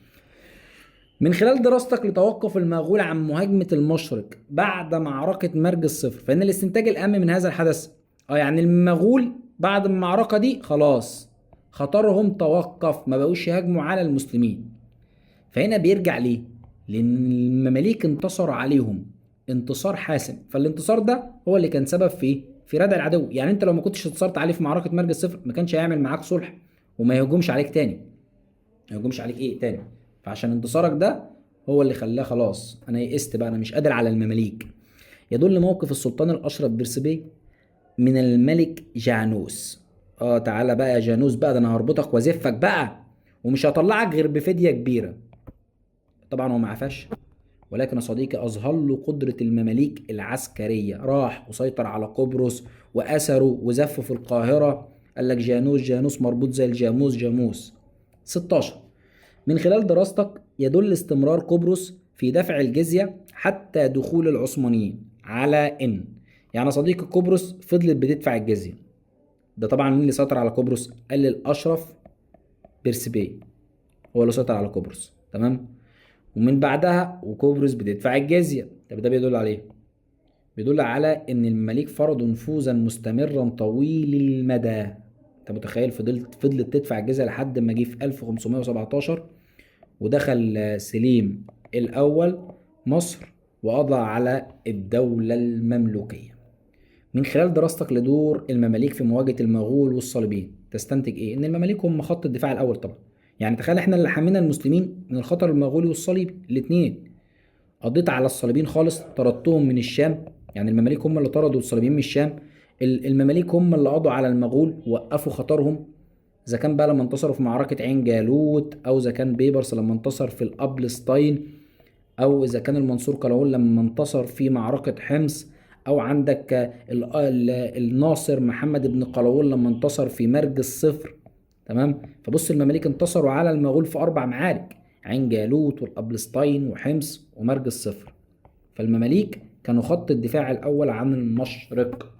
[SPEAKER 1] من خلال دراستك لتوقف المغول عن مهاجمه المشرق بعد معركه مرج الصفر، فان الاستنتاج الأهم من هذا الحدث يعني المغول بعد المعركه دي خلاص خطرهم توقف، ما بقوش يهاجموا على المسلمين. فهنا بيرجع ليه؟ لأن المماليك انتصروا عليهم انتصار حاسم، فالانتصار ده هو اللي كان سبب في ردع العدو. يعني انت لو ما كنتش انتصرت عليه في معركة مرج الصفر ما كانش هيعمل معاك صلح وما يهجمش عليك تاني. ما يهجمش عليك ايه تاني؟ فعشان انتصارك ده هو اللي خلاه خلاص انا يئست بقى، انا مش قادر على المماليك. يدل موقف السلطان الاشرف بيرسبي من الملك جانوس. تعالى بقى يا جانوس بقى، ده انا هربطك وازفك بقى، ومش هطلعك غير بفدية كبيرة. طبعا هو ما عفاش، ولكن يا صديقي أظهر له قدرة المماليك العسكرية. راح وسيطر على قبرص وأسره وزفه في القاهرة. قال لك جانوس مربوط زي الجاموس جاموس. 16. من خلال دراستك يدل استمرار قبرص في دفع الجزية حتى دخول العثمانيين على إن. يعني يا صديقي قبرص فضلت بتدفع الجزية. ده طبعا مين اللي سيطر على قبرص؟ قال لي الأشرف بيرسبي هو اللي سيطر على قبرص. تمام، ومن بعدها وقبرص بتدفع الجزية. طب ده بيدل على ايه؟ بيدل على ان المماليك فرضوا نفوذا مستمرا طويل المدى. انت متخيل فضلت تدفع الجزية لحد ما جه في 1517 ودخل سليم الاول مصر وقضى على الدولة المملوكية. من خلال دراستك لدور المماليك في مواجهة المغول والصليبيين تستنتج ايه؟ ان المماليك هم خط الدفاع الاول طبعا. يعني تخيل احنا اللي حمينا المسلمين من الخطر المغولي والصليبي الاثنين. قضيت على الصليبيين خالص، طردتهم من الشام. يعني المماليك هم اللي طردوا الصليبيين من الشام. المماليك هم اللي قضوا على المغول، وقفوا خطرهم. اذا كان بقى لما انتصروا في معركة عين جالوت، او اذا كان بيبرس لما انتصر في الابلستاين، او اذا كان المنصور قلاوون لما انتصر في معركة حمص، او عندك الناصر محمد بن قلاوون لما انتصر في مرج الصفر. تمام. فبص المماليك انتصروا على المغول في 4 معارك: عين جالوت والابلستاين وحمص ومرج الصفر. فالمماليك كانوا خط الدفاع الاول عن المشرق.